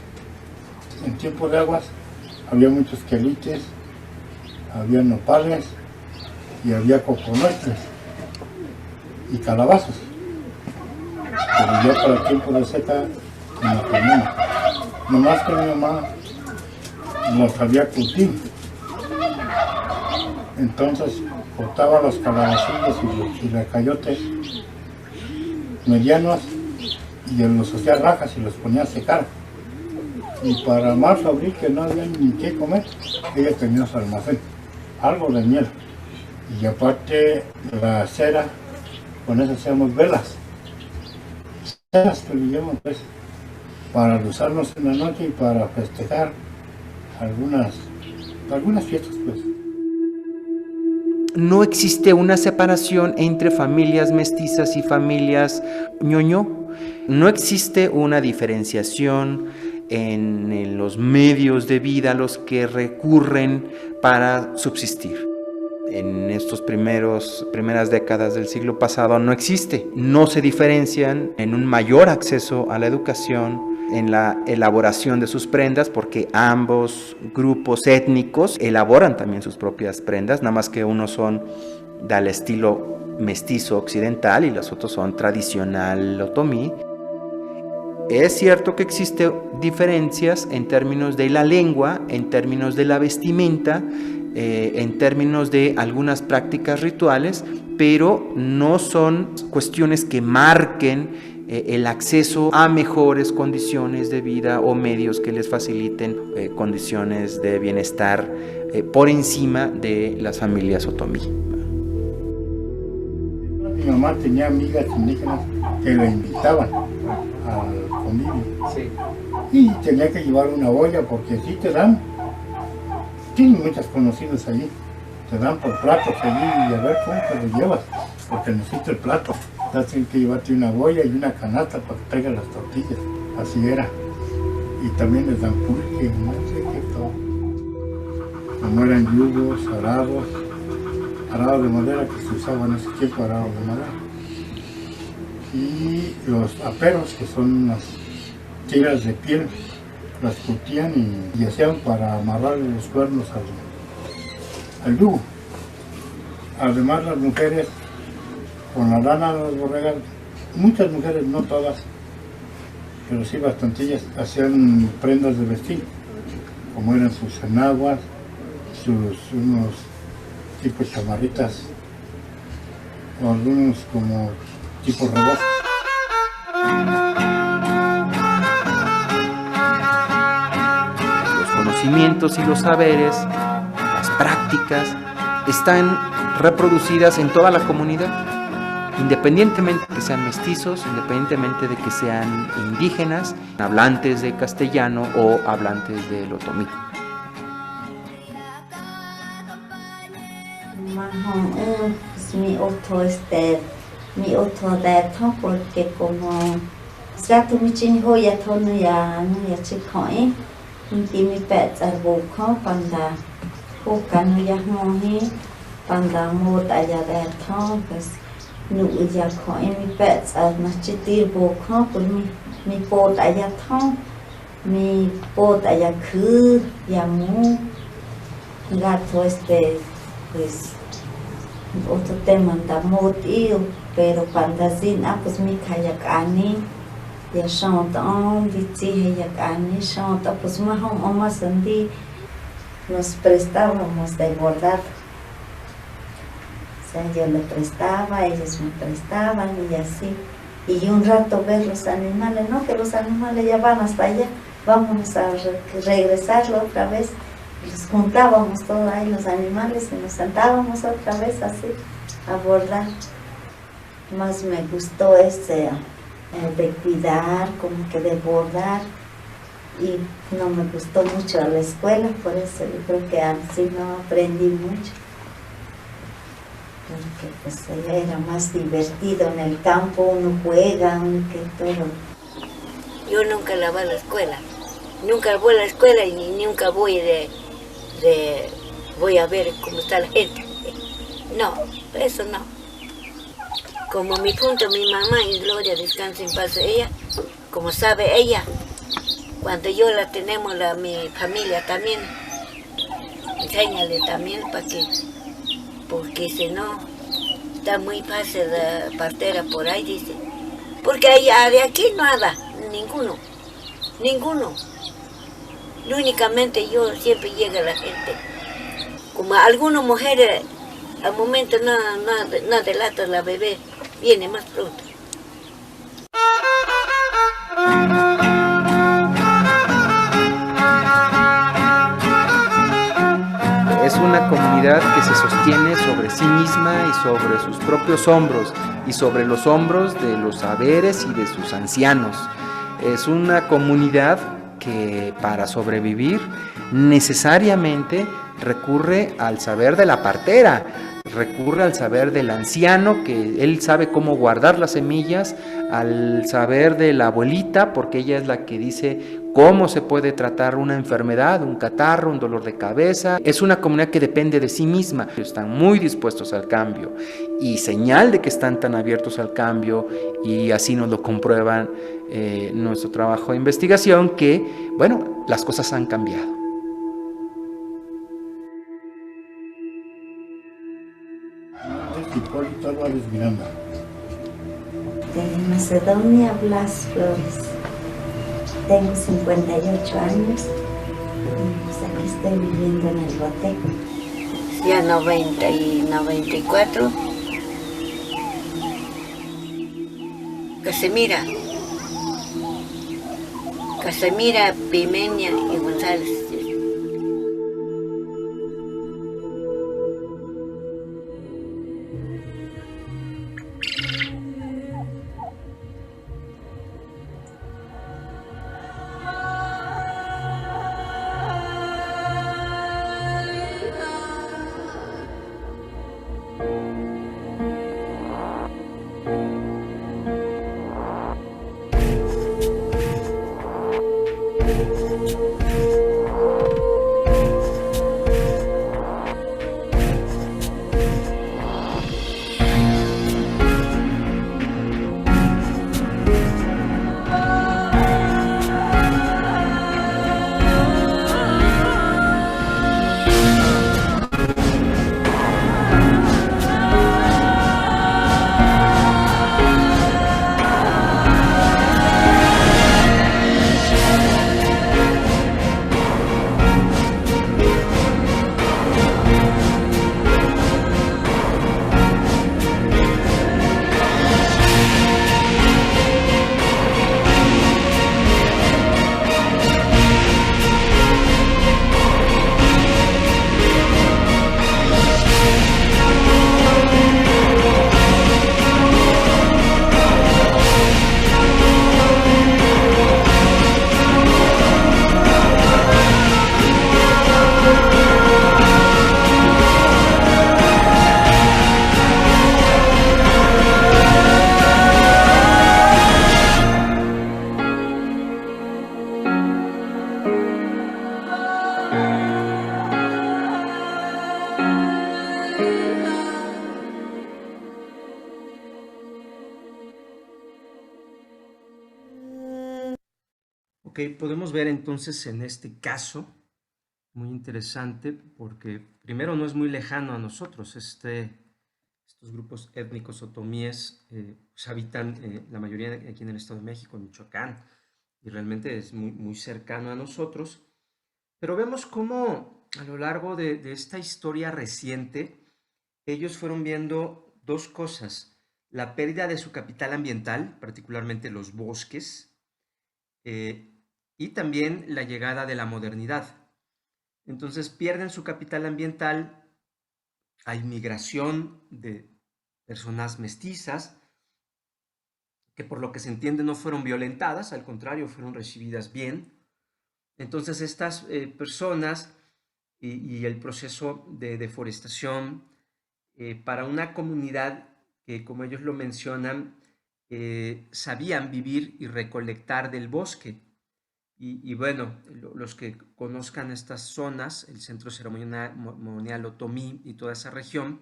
En tiempo de aguas había muchos quelites, había nopales y había coconueces y calabazos. Pero ya para el tiempo de seca no tenía. Nomás que mi mamá los había cultivo. Entonces cortaba los calabacillos y los cayotes medianos y los hacía rajas y los ponía a secar. Y para marzo, abril, que no había ni qué comer, ella tenía su almacén, algo de miel. Y aparte la cera, con eso hacíamos velas. Ceras que le llaman, pues, para usarnos en la noche y para festejar algunas fiestas, pues.
No existe una separación entre familias mestizas y familias ñoño. No existe una diferenciación en los medios de vida a los que recurren para subsistir. En estos primeras décadas del siglo pasado no existe. No se diferencian en un mayor acceso a la educación, en la elaboración de sus prendas, porque ambos grupos étnicos elaboran también sus propias prendas, nada más que unos son del estilo mestizo occidental y los otros son tradicional otomí. Es cierto que existen diferencias en términos de la lengua, en términos de la vestimenta, en términos de algunas prácticas rituales, pero no son cuestiones que marquen el acceso a mejores condiciones de vida o medios que les faciliten condiciones de bienestar por encima de las familias otomí.
Mi mamá tenía amigas indígenas que la invitaban al convivio.
Sí.
Y tenía que llevar una olla porque sí te dan. Tienen muchas conocidas allí. Te dan por platos allí y a ver cómo te lo llevas. Porque necesito el plato. Tienes que llevarte una olla y una canasta para que traigas las tortillas. Así era. Y también les dan pulque, no sé qué todo. Como eran yugos, arados de madera que se usaban en ese tiempo, arados de madera. Y los aperos, que son unas tiras de piel, las curtían y hacían para amarrarle los cuernos al yugo. Además las mujeres, con la lana de las borregas, muchas mujeres, no todas, pero sí bastantillas, hacían prendas de vestir, como eran sus enaguas, unos tipos chamarritas, o algunos como tipo rebozo.
Los conocimientos y los saberes, las prácticas, están reproducidas en toda la comunidad, independientemente de que sean mestizos, independientemente de que sean indígenas, hablantes de castellano o hablantes del otomí.
Mi otro dato porque como gato mi chin hoya tono ya chikoe mi pet arbuco panda hokan ya mohi panda mod aya dato pues nu ya koe mi pet na chitir buco pues mi pot aya to mi pot aya ku ya mu gato pues otro tema da motivo pero cuando sin pues mi kayak ani ya chanta viti kayak ani chanta pues más sentí nos prestábamos de bordar, o sea yo le prestaba, ellos me prestaban y así, y un rato ver los animales, no que los animales ya van hasta allá, vamos a regresarlo otra vez. Los juntábamos todos ahí los animales y nos sentábamos otra vez así a bordar. Más me gustó de cuidar, como que de bordar, y no me gustó mucho la escuela, por eso yo creo que así no aprendí mucho, porque pues era más divertido en el campo, uno juega, uno que todo.
Yo nunca la voy a la escuela, nunca voy a la escuela y nunca voy voy a ver cómo está la gente. No, eso no. Como mi punto, mi mamá, y Gloria, descanse en paz ella, como sabe ella, cuando yo la tenemos, mi familia también, enséñale también para que, porque si no, está muy fácil la partera por ahí, dice. Porque de aquí nada, ninguno. Únicamente yo siempre llega la gente. Como algunas mujeres, al momento no delata la bebé, viene más pronto.
Es una comunidad que se sostiene sobre sí misma y sobre sus propios hombros y sobre los hombros de los saberes y de sus ancianos. Es una comunidad que para sobrevivir necesariamente recurre al saber de la partera, recurre al saber del anciano, que él sabe cómo guardar las semillas, al saber de la abuelita, porque ella es la que dice cómo se puede tratar una enfermedad, un catarro, un dolor de cabeza. Es una comunidad que depende de sí misma, están muy dispuestos al cambio, y señal de que están tan abiertos al cambio, y así nos lo comprueban nuestro trabajo de investigación, que, bueno, las cosas han cambiado.
Hipólito Álvarez Miranda.
De Macedonia, Blas Flores. Tengo 58 años. Pues aquí estoy viviendo en el Boteco.
Ya 90 y 94. Casemira, Pimeña y González.
Ok, podemos ver entonces en este caso, muy interesante, porque primero no es muy lejano a nosotros. Estos grupos étnicos otomíes pues habitan la mayoría aquí en el Estado de México, en Michoacán, y realmente es muy, muy cercano a nosotros. Pero vemos cómo a lo largo de esta historia reciente, ellos fueron viendo dos cosas: la pérdida de su capital ambiental, particularmente los bosques, y también la llegada de la modernidad. Entonces pierden su capital ambiental, hay migración de personas mestizas, que por lo que se entiende no fueron violentadas, al contrario, fueron recibidas bien. Entonces estas personas y el proceso de deforestación para una comunidad que, como ellos lo mencionan, sabían vivir y recolectar del bosque. Y bueno, los que conozcan estas zonas, el centro ceremonial otomí y toda esa región,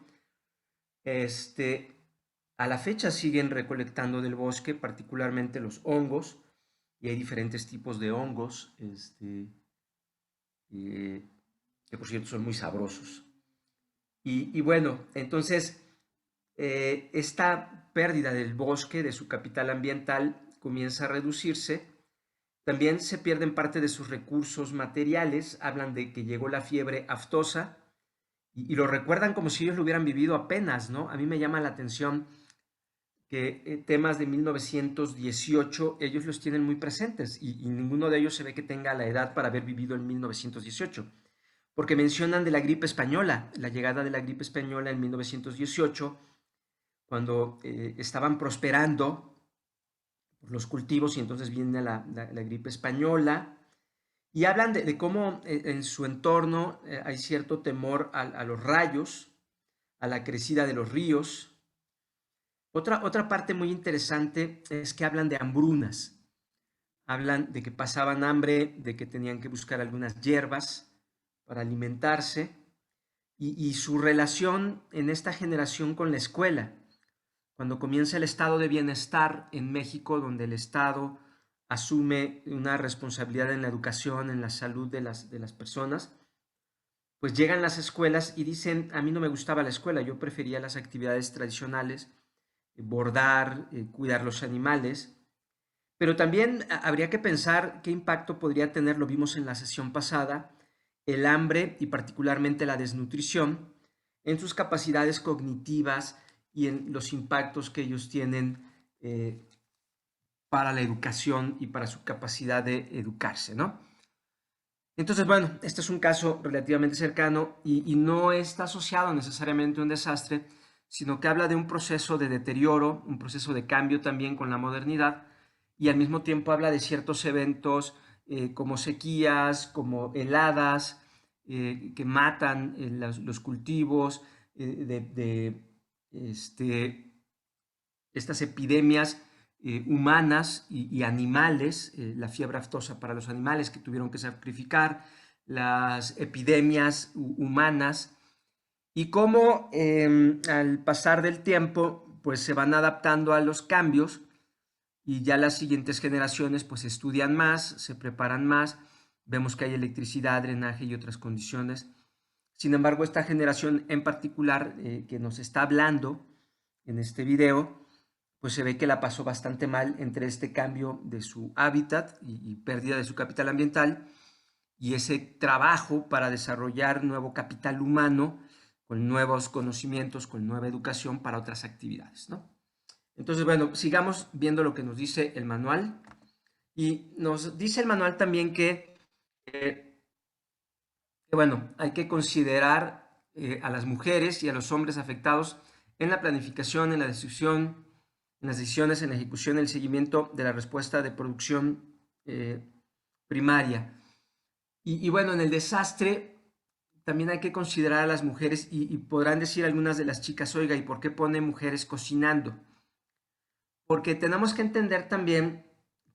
a la fecha siguen recolectando del bosque, particularmente los hongos, y hay diferentes tipos de hongos, que por cierto son muy sabrosos. Y bueno, entonces esta pérdida del bosque, de su capital ambiental, comienza a reducirse. También se pierden parte de sus recursos materiales. Hablan de que llegó la fiebre aftosa y lo recuerdan como si ellos lo hubieran vivido apenas, ¿no? A mí me llama la atención que temas de 1918 ellos los tienen muy presentes y ninguno de ellos se ve que tenga la edad para haber vivido en 1918, porque mencionan de la gripe española, la llegada de la gripe española en 1918, cuando estaban prosperando los cultivos y entonces viene la gripe española, y hablan de cómo en su entorno hay cierto temor a los rayos, a la crecida de los ríos. Otra parte muy interesante es que hablan de hambrunas, hablan de que pasaban hambre, de que tenían que buscar algunas hierbas para alimentarse, y su relación en esta generación con la escuela. Cuando comienza el estado de bienestar en México, donde el Estado asume una responsabilidad en la educación, en la salud de las personas, pues llegan las escuelas y dicen: a mí no me gustaba la escuela, yo prefería las actividades tradicionales, bordar, cuidar los animales. Pero también habría que pensar qué impacto podría tener, lo vimos en la sesión pasada, el hambre y particularmente la desnutrición en sus capacidades cognitivas y en los impactos que ellos tienen para la educación y para su capacidad de educarse, ¿no? Entonces, bueno, este es un caso relativamente cercano y no está asociado necesariamente a un desastre, sino que habla de un proceso de deterioro, un proceso de cambio también con la modernidad, y al mismo tiempo habla de ciertos eventos como sequías, como heladas, que matan los cultivos, estas epidemias humanas y animales, la fiebre aftosa para los animales que tuvieron que sacrificar, las epidemias humanas, y cómo al pasar del tiempo pues se van adaptando a los cambios y ya las siguientes generaciones pues estudian más, se preparan más, vemos que hay electricidad, drenaje y otras condiciones. Sin embargo, esta generación en particular que nos está hablando en este video, pues se ve que la pasó bastante mal entre este cambio de su hábitat y pérdida de su capital ambiental y ese trabajo para desarrollar nuevo capital humano con nuevos conocimientos, con nueva educación para otras actividades, ¿no? Entonces, bueno, sigamos viendo lo que nos dice el manual. Y nos dice el manual también que bueno, hay que considerar a las mujeres y a los hombres afectados en la planificación, en la decisión, en las decisiones, en la ejecución, en el seguimiento de la respuesta de producción primaria. Y bueno, en el desastre también hay que considerar a las mujeres y podrán decir algunas de las chicas: oiga, ¿y por qué pone mujeres cocinando? Porque tenemos que entender también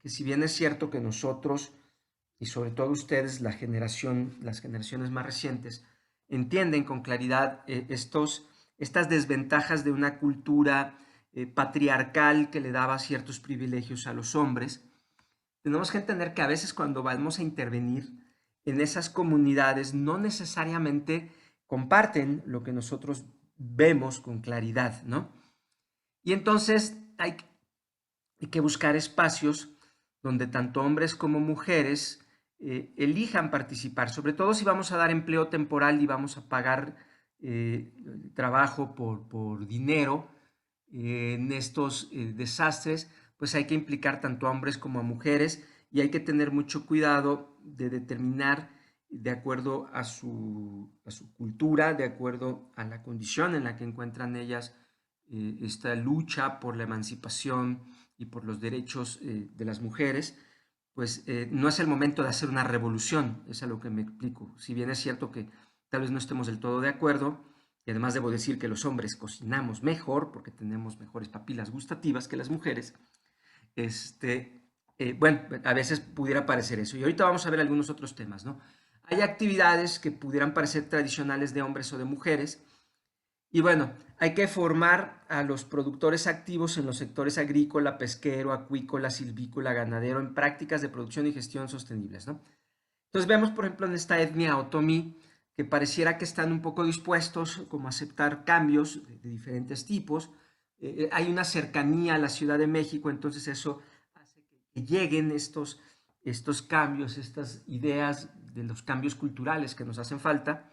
que si bien es cierto que nosotros, y sobre todo ustedes, las generaciones más recientes, entienden con claridad estas desventajas de una cultura patriarcal que le daba ciertos privilegios a los hombres, tenemos que entender que a veces cuando vamos a intervenir en esas comunidades no necesariamente comparten lo que nosotros vemos con claridad, ¿no? Y entonces hay que buscar espacios donde tanto hombres como mujeres elijan participar, sobre todo si vamos a dar empleo temporal y vamos a pagar trabajo por dinero en estos desastres, pues hay que implicar tanto a hombres como a mujeres y hay que tener mucho cuidado de determinar de acuerdo a su cultura, de acuerdo a la condición en la que encuentran ellas esta lucha por la emancipación y por los derechos de las mujeres, pues no es el momento de hacer una revolución, es a lo que me explico. Si bien es cierto que tal vez no estemos del todo de acuerdo, y además debo decir que los hombres cocinamos mejor porque tenemos mejores papilas gustativas que las mujeres, bueno, a veces pudiera parecer eso. Y ahorita vamos a ver algunos otros temas, ¿no? Hay actividades que pudieran parecer tradicionales de hombres o de mujeres. Y bueno, hay que formar a los productores activos en los sectores agrícola, pesquero, acuícola, silvícola, ganadero, en prácticas de producción y gestión sostenibles, ¿no? Entonces vemos, por ejemplo, en esta etnia otomí, que pareciera que están un poco dispuestos como a aceptar cambios de diferentes tipos. Hay una cercanía a la Ciudad de México, entonces eso hace que lleguen estos cambios, estas ideas de los cambios culturales que nos hacen falta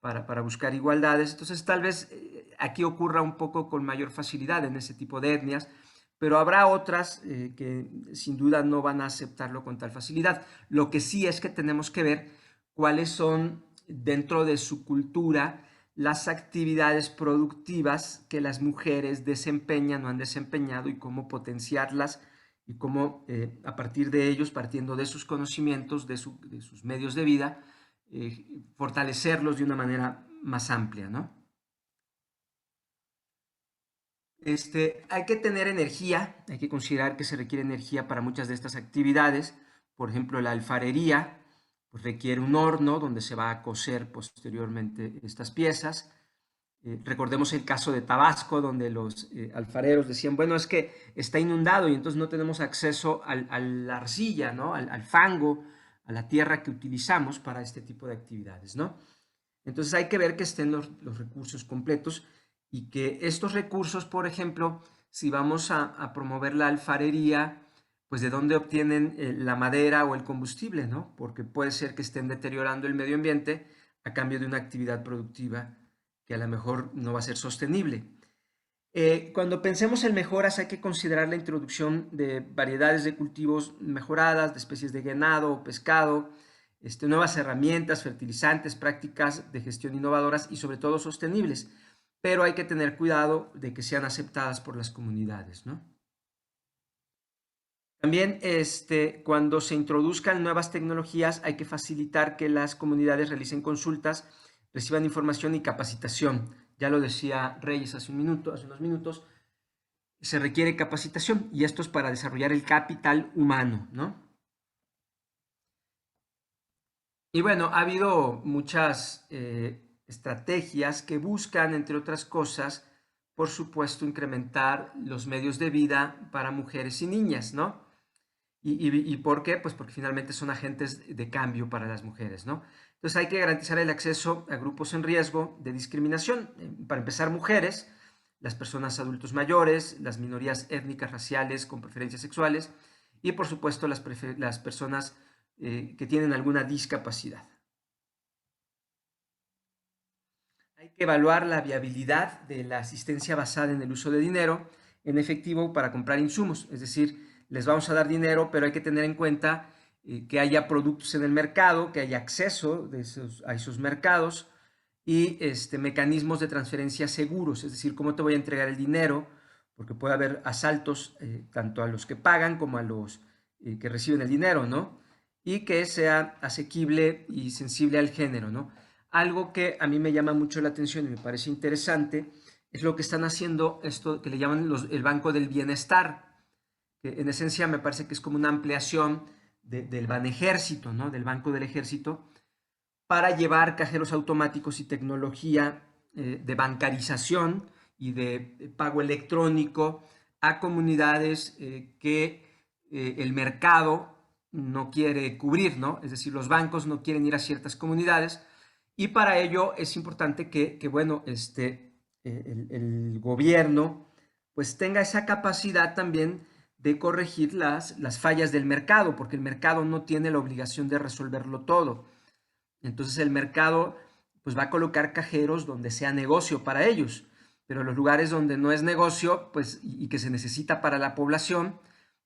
para buscar igualdades. Entonces tal vez aquí ocurra un poco con mayor facilidad en ese tipo de etnias, pero habrá otras que sin duda no van a aceptarlo con tal facilidad. Lo que sí es que tenemos que ver cuáles son dentro de su cultura las actividades productivas que las mujeres desempeñan o han desempeñado y cómo potenciarlas y cómo a partir de ellos, partiendo de sus conocimientos, de sus medios de vida, fortalecerlos de una manera más amplia, ¿no? Hay que tener energía, hay que considerar que se requiere energía para muchas de estas actividades. Por ejemplo, la alfarería pues requiere un horno donde se va a cocer posteriormente estas piezas. Recordemos el caso de Tabasco, donde los alfareros decían, bueno, es que está inundado y entonces no tenemos acceso a la arcilla, ¿no? al fango, a la tierra que utilizamos para este tipo de actividades, ¿no? Entonces hay que ver que estén los recursos completos y que estos recursos, por ejemplo, si vamos a promover la alfarería, pues de dónde obtienen la madera o el combustible, ¿no? Porque puede ser que estén deteriorando el medio ambiente a cambio de una actividad productiva que a lo mejor no va a ser sostenible. Cuando pensemos en mejoras hay que considerar la introducción de variedades de cultivos mejoradas, de especies de ganado o pescado, nuevas herramientas, fertilizantes, prácticas de gestión innovadoras y sobre todo sostenibles, pero hay que tener cuidado de que sean aceptadas por las comunidades, ¿no? También cuando se introduzcan nuevas tecnologías hay que facilitar que las comunidades realicen consultas, reciban información y capacitación. Ya lo decía Reyes hace unos minutos, se requiere capacitación y esto es para desarrollar el capital humano, ¿no? Y bueno, ha habido muchas estrategias que buscan, entre otras cosas, por supuesto, incrementar los medios de vida para mujeres y niñas, ¿no? ¿Y por qué? Pues porque finalmente son agentes de cambio para las mujeres, ¿no? Entonces hay que garantizar el acceso a grupos en riesgo de discriminación. Para empezar, mujeres, las personas adultos mayores, las minorías étnicas, raciales, con preferencias sexuales y, por supuesto, las personas que tienen alguna discapacidad. Hay que evaluar la viabilidad de la asistencia basada en el uso de dinero en efectivo para comprar insumos, es decir, les vamos a dar dinero, pero hay que tener en cuenta que haya productos en el mercado, que haya acceso a esos mercados y mecanismos de transferencia seguros, es decir, cómo te voy a entregar el dinero, porque puede haber asaltos tanto a los que pagan como a los que reciben el dinero, ¿no? Y que sea asequible y sensible al género, ¿no? Algo que a mí me llama mucho la atención y me parece interesante es lo que están haciendo, esto que le llaman el Banco del Bienestar, que en esencia me parece que es como una ampliación del Banejército, ¿no? Del Banco del Ejército, para llevar cajeros automáticos y tecnología de bancarización y de pago electrónico a comunidades que el mercado no quiere cubrir, ¿no? Es decir, los bancos no quieren ir a ciertas comunidades y para ello es importante que bueno, el gobierno pues tenga esa capacidad también de corregir las fallas del mercado, porque el mercado no tiene la obligación de resolverlo todo. Entonces el mercado pues va a colocar cajeros donde sea negocio para ellos, pero los lugares donde no es negocio pues, y que se necesita para la población,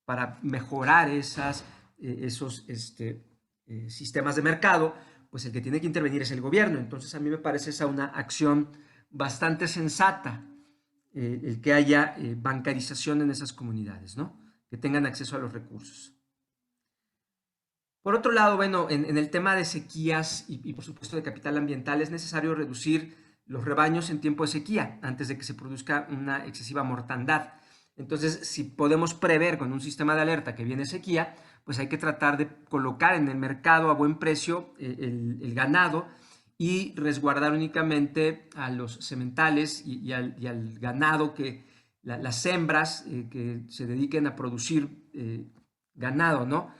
para mejorar esos sistemas de mercado, pues el que tiene que intervenir es el gobierno. Entonces a mí me parece esa una acción bastante sensata, el que haya bancarización en esas comunidades, ¿no? Que tengan acceso a los recursos. Por otro lado, bueno, en el tema de sequías y por supuesto de capital ambiental es necesario reducir los rebaños en tiempo de sequía antes de que se produzca una excesiva mortandad. Entonces, si podemos prever con un sistema de alerta que viene sequía, pues hay que tratar de colocar en el mercado a buen precio el ganado y resguardar únicamente a los sementales y al ganado, las hembras que se dediquen a producir ganado, ¿no?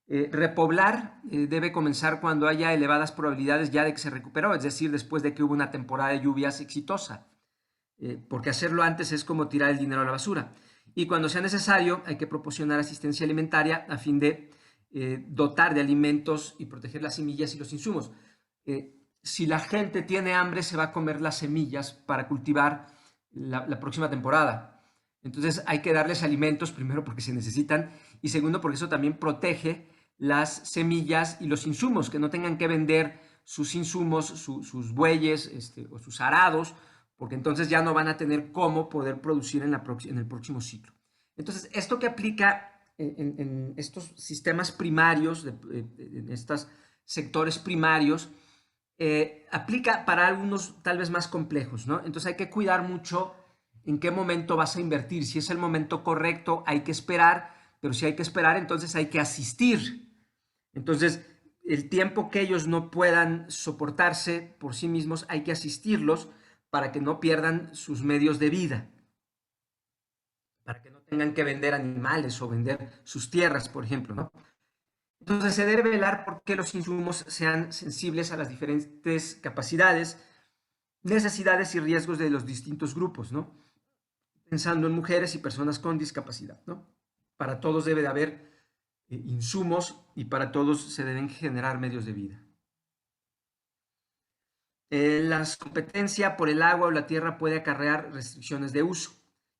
Repoblar debe comenzar cuando haya elevadas probabilidades ya de que se recuperó, es decir, después de que hubo una temporada de lluvias exitosa, porque hacerlo antes es como tirar el dinero a la basura. Y cuando sea necesario hay que proporcionar asistencia alimentaria a fin de dotar de alimentos y proteger las semillas y los insumos. Si la gente tiene hambre se va a comer las semillas para cultivar la próxima temporada. Entonces hay que darles alimentos, primero porque se necesitan y segundo porque eso también protege las semillas y los insumos, que no tengan que vender sus insumos, sus bueyes o sus arados, porque entonces ya no van a tener cómo poder producir en el próximo ciclo. Entonces, esto que aplica en estos sistemas primarios, en estos sectores primarios, aplica para algunos tal vez más complejos, ¿no? Entonces hay que cuidar mucho en qué momento vas a invertir. Si es el momento correcto, hay que esperar, pero si hay que esperar, entonces hay que asistir. Entonces, el tiempo que ellos no puedan soportarse por sí mismos, hay que asistirlos para que no pierdan sus medios de vida, para que no tengan que vender animales o vender sus tierras, por ejemplo, ¿no? Entonces, se debe velar por que los insumos sean sensibles a las diferentes capacidades, necesidades y riesgos de los distintos grupos, ¿no? Pensando en mujeres y personas con discapacidad, ¿no? Para todos debe de haber insumos y para todos se deben generar medios de vida. La competencia por el agua o la tierra puede acarrear restricciones de uso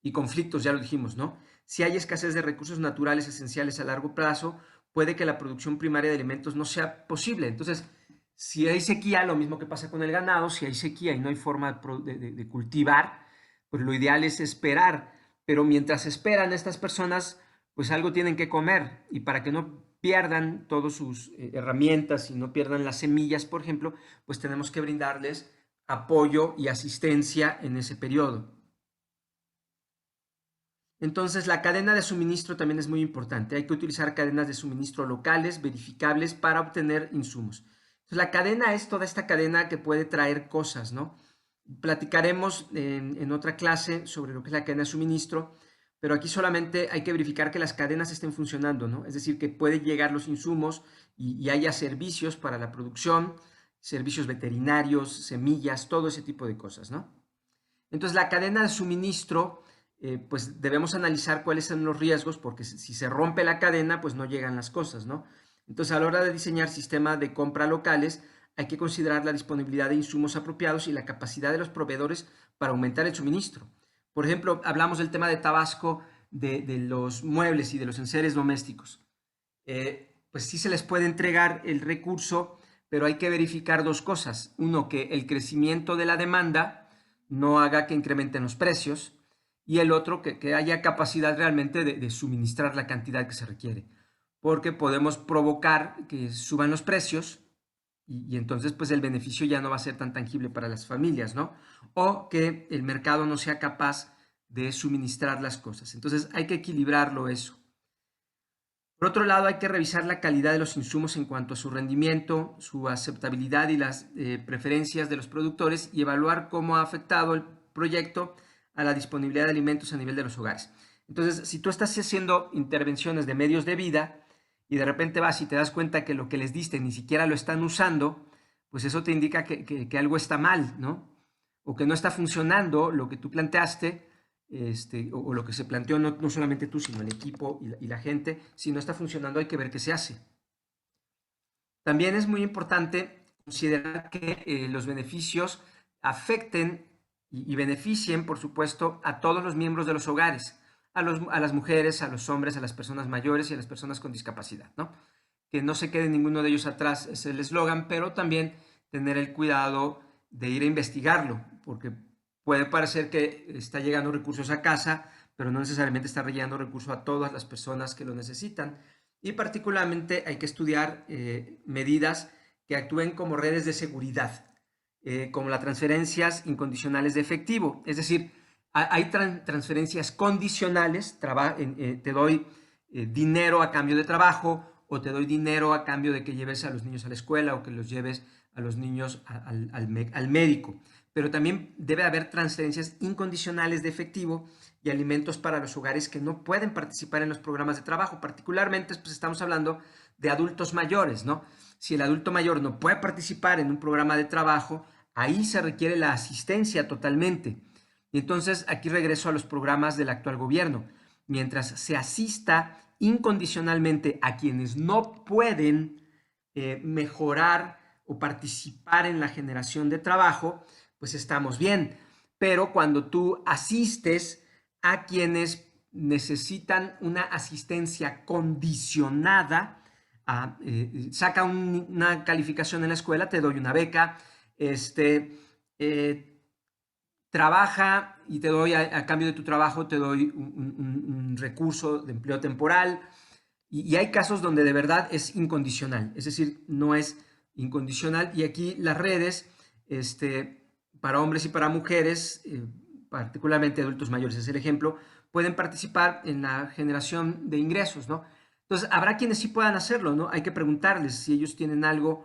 y conflictos, ya lo dijimos, ¿no? Si hay escasez de recursos naturales esenciales a largo plazo, puede que la producción primaria de alimentos no sea posible. Entonces, si hay sequía, lo mismo que pasa con el ganado, si hay sequía y no hay forma de cultivar, pues lo ideal es esperar, pero mientras esperan estas personas, pues algo tienen que comer y para que no pierdan todas sus herramientas y no pierdan las semillas, por ejemplo, pues tenemos que brindarles apoyo y asistencia en ese periodo. Entonces, la cadena de suministro también es muy importante. Hay que utilizar cadenas de suministro locales, verificables, para obtener insumos. Entonces, la cadena es toda esta cadena que puede traer cosas, ¿no? Platicaremos en otra clase sobre lo que es la cadena de suministro, pero aquí solamente hay que verificar que las cadenas estén funcionando, ¿no? Es decir, que pueden llegar los insumos y haya servicios para la producción, servicios veterinarios, semillas, todo ese tipo de cosas, ¿no? Entonces, la cadena de suministro, pues debemos analizar cuáles son los riesgos, porque si se rompe la cadena, pues no llegan las cosas, ¿no? Entonces, a la hora de diseñar sistemas de compra locales, hay que considerar la disponibilidad de insumos apropiados y la capacidad de los proveedores para aumentar el suministro. Por ejemplo, hablamos del tema de Tabasco, de los muebles y de los enseres domésticos. Pues sí se les puede entregar el recurso, pero hay que verificar dos cosas. Uno, que el crecimiento de la demanda no haga que incrementen los precios, y el otro, que haya capacidad realmente de suministrar la cantidad que se requiere, porque podemos provocar que suban los precios y entonces pues el beneficio ya no va a ser tan tangible para las familias, ¿no? O que el mercado no sea capaz de suministrar las cosas. Entonces hay que equilibrarlo eso. Por otro lado, hay que revisar la calidad de los insumos en cuanto a su rendimiento, su aceptabilidad y las preferencias de los productores y evaluar cómo ha afectado el proyecto a la disponibilidad de alimentos a nivel de los hogares. Entonces, si tú estás haciendo intervenciones de medios de vida y de repente vas y te das cuenta que lo que les diste ni siquiera lo están usando, pues eso te indica que algo está mal, ¿no? O que no está funcionando lo que tú planteaste, o lo que se planteó, no solamente tú, sino el equipo y la gente. Si no está funcionando, hay que ver qué se hace. También es muy importante considerar que los beneficios afecten y beneficien, por supuesto, a todos los miembros de los hogares, a las mujeres, a los hombres, a las personas mayores y a las personas con discapacidad, ¿no? Que no se quede ninguno de ellos atrás, es el eslogan, pero también tener el cuidado de ir a investigarlo, porque puede parecer que está llegando recursos a casa, pero no necesariamente está llegando recursos a todas las personas que lo necesitan. Y particularmente hay que estudiar medidas que actúen como redes de seguridad, como las transferencias incondicionales de efectivo. Es decir, hay transferencias condicionales, te doy dinero a cambio de trabajo, o te doy dinero a cambio de que lleves a los niños a la escuela o que los lleves a los niños al médico. Pero también debe haber transferencias incondicionales de efectivo y alimentos para los hogares que no pueden participar en los programas de trabajo. Particularmente, pues estamos hablando de adultos mayores, ¿no? Si el adulto mayor no puede participar en un programa de trabajo, ahí se requiere la asistencia totalmente. Y entonces aquí regreso a los programas del actual gobierno. Mientras se asista incondicionalmente a quienes no pueden mejorar o participar en la generación de trabajo, pues estamos bien. Pero cuando tú asistes a quienes necesitan una asistencia condicionada, saca una calificación en la escuela, te doy una beca, trabaja y te doy a cambio de tu trabajo, te doy un recurso de empleo temporal, y hay casos donde de verdad es incondicional, es decir, no es incondicional, y aquí las redes, para hombres y para mujeres, particularmente adultos mayores es el ejemplo, pueden participar en la generación de ingresos, ¿no? Entonces, habrá quienes sí puedan hacerlo, ¿no? Hay que preguntarles si ellos tienen algo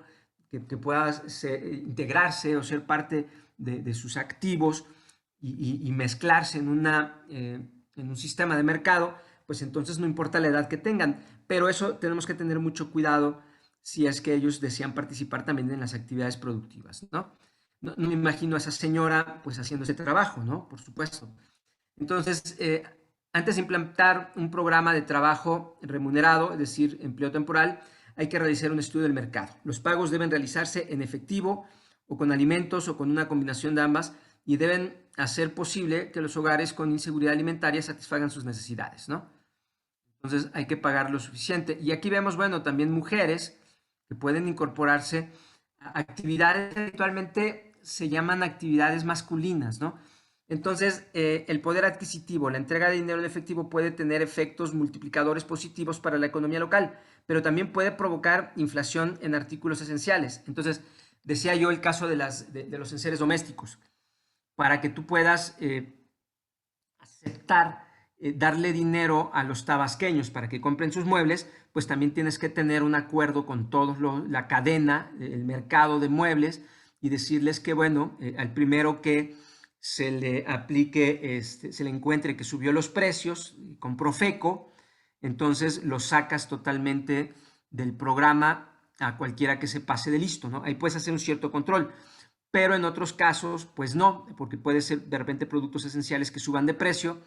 que pueda integrarse o ser parte de sus activos y mezclarse en un sistema de mercado, pues entonces no importa la edad que tengan, pero eso tenemos que tener mucho cuidado si es que ellos desean participar también en las actividades productivas, ¿no? No me imagino a esa señora pues haciendo ese trabajo, ¿no? Por supuesto. Entonces, antes de implantar un programa de trabajo remunerado, es decir, empleo temporal, hay que realizar un estudio del mercado. Los pagos deben realizarse en efectivo o con alimentos o con una combinación de ambas, y deben hacer posible que los hogares con inseguridad alimentaria satisfagan sus necesidades, ¿no? Entonces hay que pagar lo suficiente. Y aquí vemos, bueno, también mujeres que pueden incorporarse a actividades que habitualmente se llaman actividades masculinas, ¿no? Entonces, el poder adquisitivo, la entrega de dinero en efectivo puede tener efectos multiplicadores positivos para la economía local, pero también puede provocar inflación en artículos esenciales. Entonces, decía yo el caso de los enseres domésticos. Para que tú puedas aceptar darle dinero a los tabasqueños para que compren sus muebles, pues también tienes que tener un acuerdo con toda la cadena, el mercado de muebles, y decirles que, bueno, al primero que se le aplique, se le encuentre que subió los precios con Profeco, entonces lo sacas totalmente del programa a cualquiera que se pase de listo, ¿no? Ahí puedes hacer un cierto control, pero en otros casos, pues no, porque puede ser de repente productos esenciales que suban de precio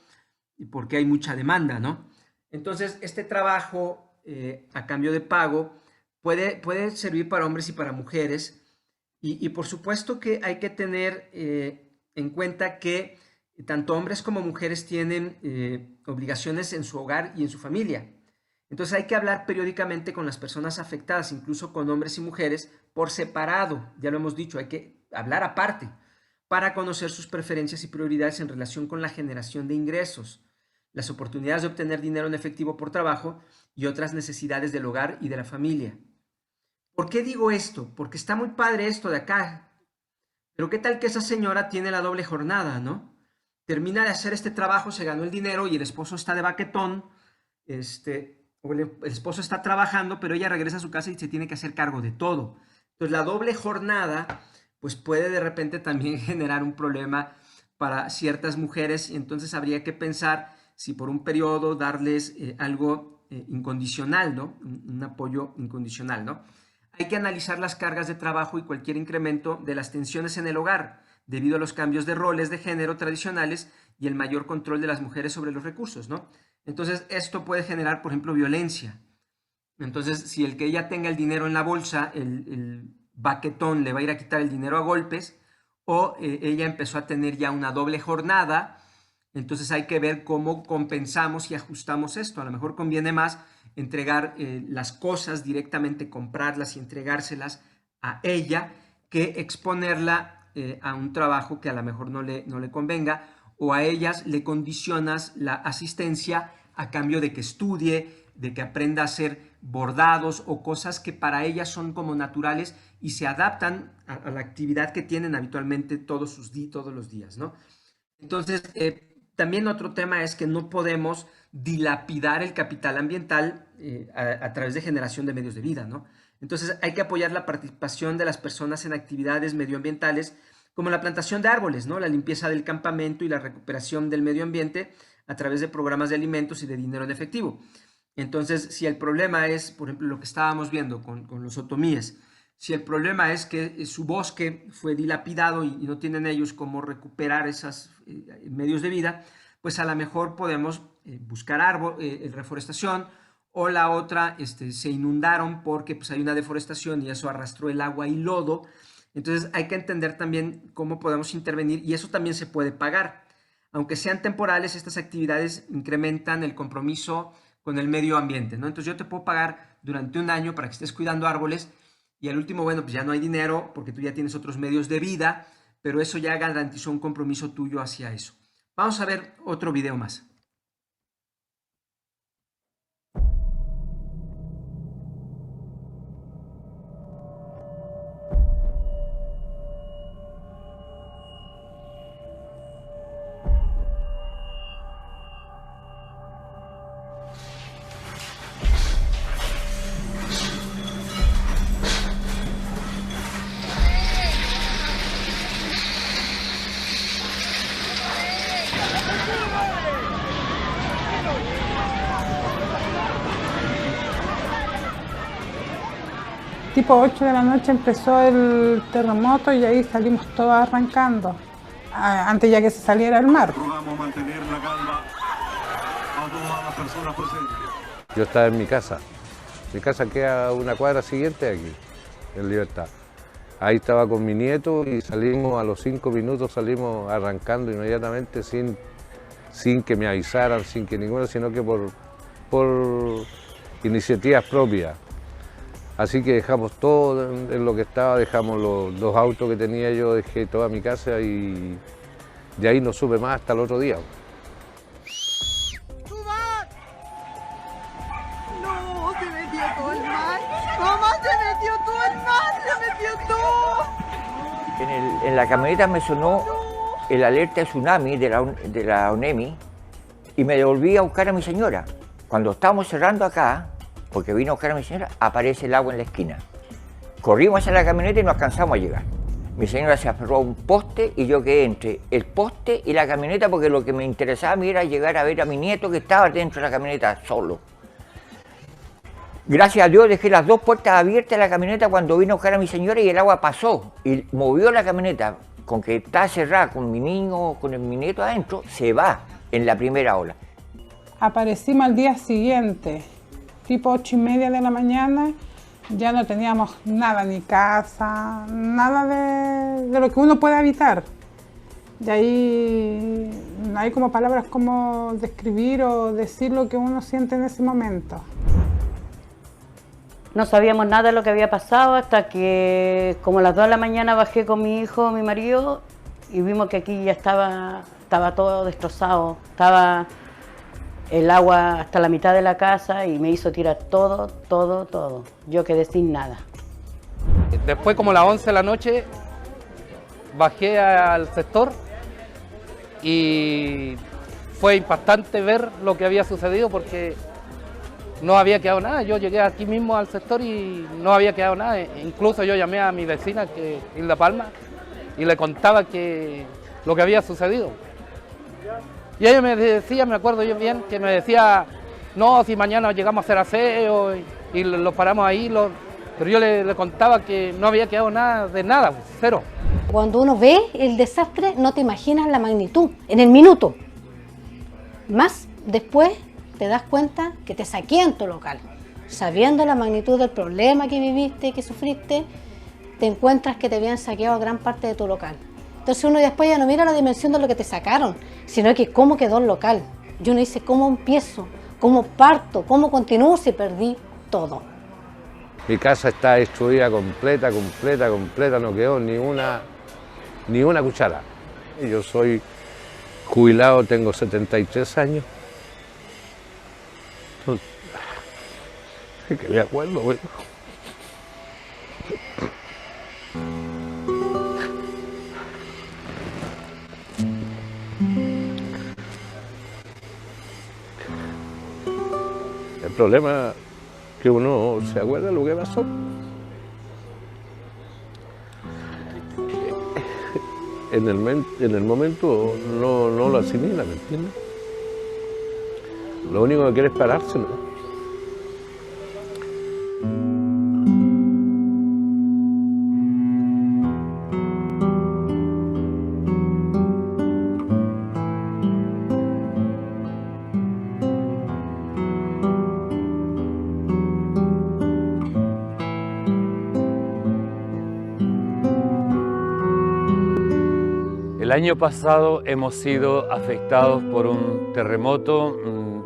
y porque hay mucha demanda, ¿no? Entonces, este trabajo a cambio de pago puede servir para hombres y para mujeres, y por supuesto que hay que tener en cuenta que tanto hombres como mujeres tienen obligaciones en su hogar y en su familia. Entonces hay que hablar periódicamente con las personas afectadas, incluso con hombres y mujeres, por separado. Ya lo hemos dicho, hay que hablar aparte para conocer sus preferencias y prioridades en relación con la generación de ingresos, las oportunidades de obtener dinero en efectivo por trabajo y otras necesidades del hogar y de la familia. ¿Por qué digo esto? Porque está muy padre esto de acá. Pero ¿qué tal que esa señora tiene la doble jornada, ¿no? Termina de hacer este trabajo, se ganó el dinero y el esposo está de baquetón, o el esposo está trabajando, pero ella regresa a su casa y se tiene que hacer cargo de todo. Entonces la doble jornada pues puede de repente también generar un problema para ciertas mujeres, y entonces habría que pensar si por un periodo darles algo incondicional, ¿no? Un apoyo incondicional, ¿no? Hay que analizar las cargas de trabajo y cualquier incremento de las tensiones en el hogar debido a los cambios de roles de género tradicionales y el mayor control de las mujeres sobre los recursos, ¿no? Entonces, esto puede generar, por ejemplo, violencia. Entonces, si el que ella tenga el dinero en la bolsa, el baquetón le va a ir a quitar el dinero a golpes, o ella empezó a tener ya una doble jornada, entonces hay que ver cómo compensamos y ajustamos esto. A lo mejor conviene más entregar las cosas directamente, comprarlas y entregárselas a ella, que exponerla a un trabajo que a lo mejor no le convenga, o a ellas le condicionas la asistencia a cambio de que estudie, de que aprenda a hacer bordados o cosas que para ellas son como naturales y se adaptan a la actividad que tienen habitualmente todos los días, ¿no? Entonces, también otro tema es que no podemos dilapidar el capital ambiental a través de generación de medios de vida, ¿no? Entonces, hay que apoyar la participación de las personas en actividades medioambientales como la plantación de árboles, ¿no? La limpieza del campamento y la recuperación del medio ambiente a través de programas de alimentos y de dinero en efectivo. Entonces, si el problema es, por ejemplo, lo que estábamos viendo con los otomíes, si el problema es que su bosque fue dilapidado y no tienen ellos cómo recuperar esos medios de vida, pues a lo mejor podemos buscar reforestación, o la otra, se inundaron porque pues, hay una deforestación y eso arrastró el agua y lodo. Entonces hay que entender también cómo podemos intervenir y eso también se puede pagar. Aunque sean temporales, estas actividades incrementan el compromiso con el medio ambiente, ¿no? Entonces yo te puedo pagar durante un año para que estés cuidando árboles y al último, bueno, pues ya no hay dinero porque tú ya tienes otros medios de vida, pero eso ya garantizó un compromiso tuyo hacia eso. Vamos a ver otro video más.
Tipo 8 de la noche empezó el terremoto y ahí salimos todos arrancando, antes ya que se saliera el mar.
Yo estaba en mi casa queda a una cuadra siguiente aquí, en Libertad. Ahí estaba con mi nieto y salimos a los 5 minutos, salimos arrancando inmediatamente sin que me avisaran, sin que ninguno, sino que por iniciativas propias. Así que dejamos todo en lo que estaba, dejamos los 2 autos que tenía yo, dejé toda mi casa y de ahí no supe más hasta el otro día.
No, se metió todo el mar. Mamá, se metió todo el mar, se metió todo.
En la camioneta me sonó el alerta de tsunami de la ONEMI y me devolví a buscar a mi señora. Cuando estábamos cerrando acá, porque vino a buscar a mi señora, aparece el agua en la esquina. Corrimos hacia la camioneta y no alcanzamos a llegar. Mi señora se aferró a un poste y yo quedé entre el poste y la camioneta porque lo que me interesaba a mí era llegar a ver a mi nieto que estaba dentro de la camioneta solo. Gracias a Dios dejé las 2 puertas abiertas de la camioneta cuando vino a buscar a mi señora y el agua pasó y movió la camioneta. Con que está cerrada con mi niño, con mi nieto adentro, se va en la primera ola.
Aparecimos al día siguiente, tipo 8:30 de la mañana, ya no teníamos nada, ni casa, nada de lo que uno puede habitar. Y ahí no hay como palabras como describir o decir lo que uno siente en ese momento.
No sabíamos nada de lo que había pasado hasta que como a las 2 de la mañana bajé con mi hijo, mi marido, y vimos que aquí ya estaba todo destrozado, estaba el agua hasta la mitad de la casa y me hizo tirar todo. Yo quedé sin nada.
Después, como a las 11 de la noche, bajé al sector y fue impactante ver lo que había sucedido porque no había quedado nada. Yo llegué aquí mismo al sector y no había quedado nada. Incluso yo llamé a mi vecina, que Hilda Palma, y le contaba lo que había sucedido. Y ella me decía, me acuerdo yo bien, que me decía no, si mañana llegamos a hacer aseo y lo paramos ahí, pero yo le contaba que no había quedado nada de nada, cero.
Cuando uno ve el desastre no te imaginas la magnitud, en el minuto. Más después te das cuenta que te saquean tu local. Sabiendo la magnitud del problema que viviste, que sufriste, te encuentras que te habían saqueado gran parte de tu local. Entonces uno después ya no mira la dimensión de lo que te sacaron, sino que cómo quedó el local. Y uno dice, ¿cómo empiezo? ¿Cómo parto? ¿Cómo continúo si perdí todo?
Mi casa está destruida completa, no quedó ni una cuchara. Yo soy jubilado, tengo 73 años. Que me acuerdo, güey. El problema es que uno se acuerda de lo que pasó. En el momento no lo asimila, ¿me entiendes? Lo único que quiere es pararse, ¿no?
El año pasado hemos sido afectados por un terremoto